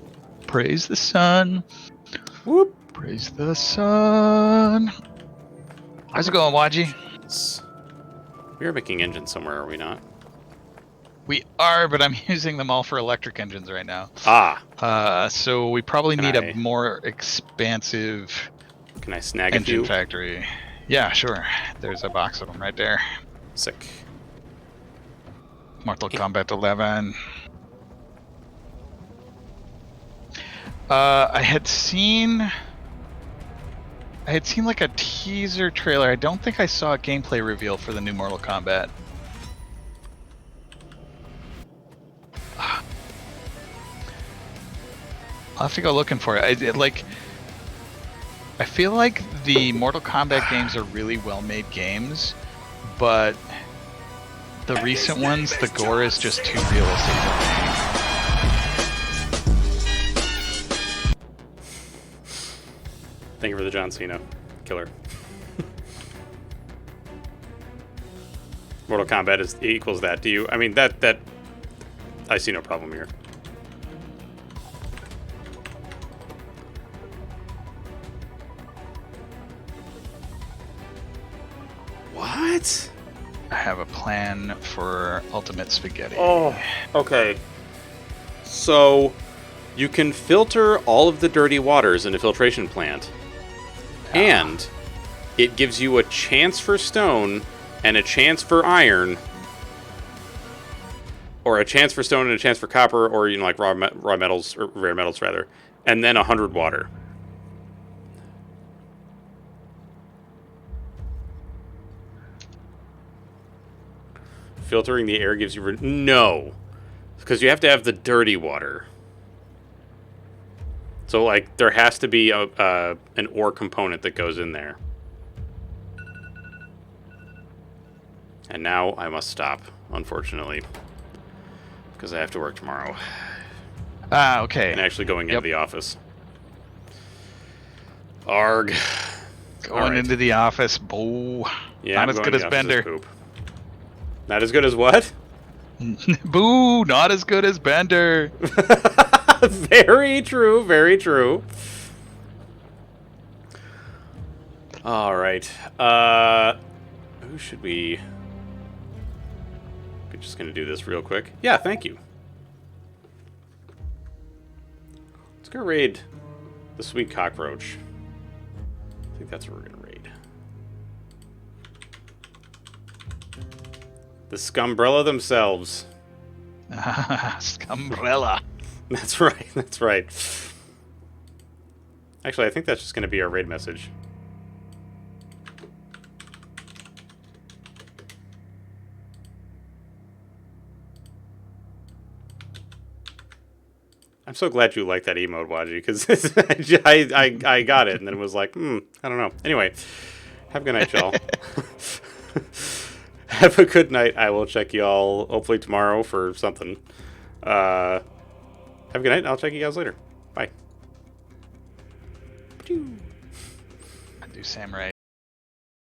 praise the sun. Whoop. Praise the sun. How's it going, Waji? We are making engines somewhere, are we not? We are, but I'm using them all for electric engines right now. Ah. So we probably need a more expansive Can I snag a Engine few? Factory. Yeah, sure. There's a box of them right there. Sick. Mortal Kombat 11. I had seen like a teaser trailer. I don't think I saw a gameplay reveal for the new Mortal Kombat. I'll have to go looking for it. I feel like the Mortal Kombat games are really well-made games, but the recent ones, the gore is just too realistic for me. Thank you for the John Cena killer. Mortal Kombat equals that. Do you? I mean, that I see no problem here. What? I have a plan for Ultimate Spaghetti. Oh, okay. So, you can filter all of the dirty waters in a filtration plant, and it gives you a chance for stone and a chance for iron, or a chance for stone and a chance for copper, or like raw metals or rare metals rather, and then 100 water. Filtering the air gives you no, because you have to have the dirty water. So like there has to be an ore component that goes in there. And now I must stop, unfortunately, because I have to work tomorrow. Ah, okay. And actually going into the office. Arg. Going into the office. Boo. Yeah, not as good as Bender. Poop. Not as good as what? Boo. Not as good as Bender. Very true. Very true. All right. Who should we... We're just going to do this real quick. Yeah, thank you. Let's go raid the Sweet Cockroach. I think that's what we're going to raid. The Scumbrella themselves. Scumbrella. That's right, that's right. Actually, I think that's just going to be our raid message. I'm so glad you like that emote, Waji, because I got it, and then it was like, I don't know. Anyway, have a good night, y'all. Have a good night. I will check y'all hopefully tomorrow for something. Have a good night. I'll check you guys later. Bye. I do samurai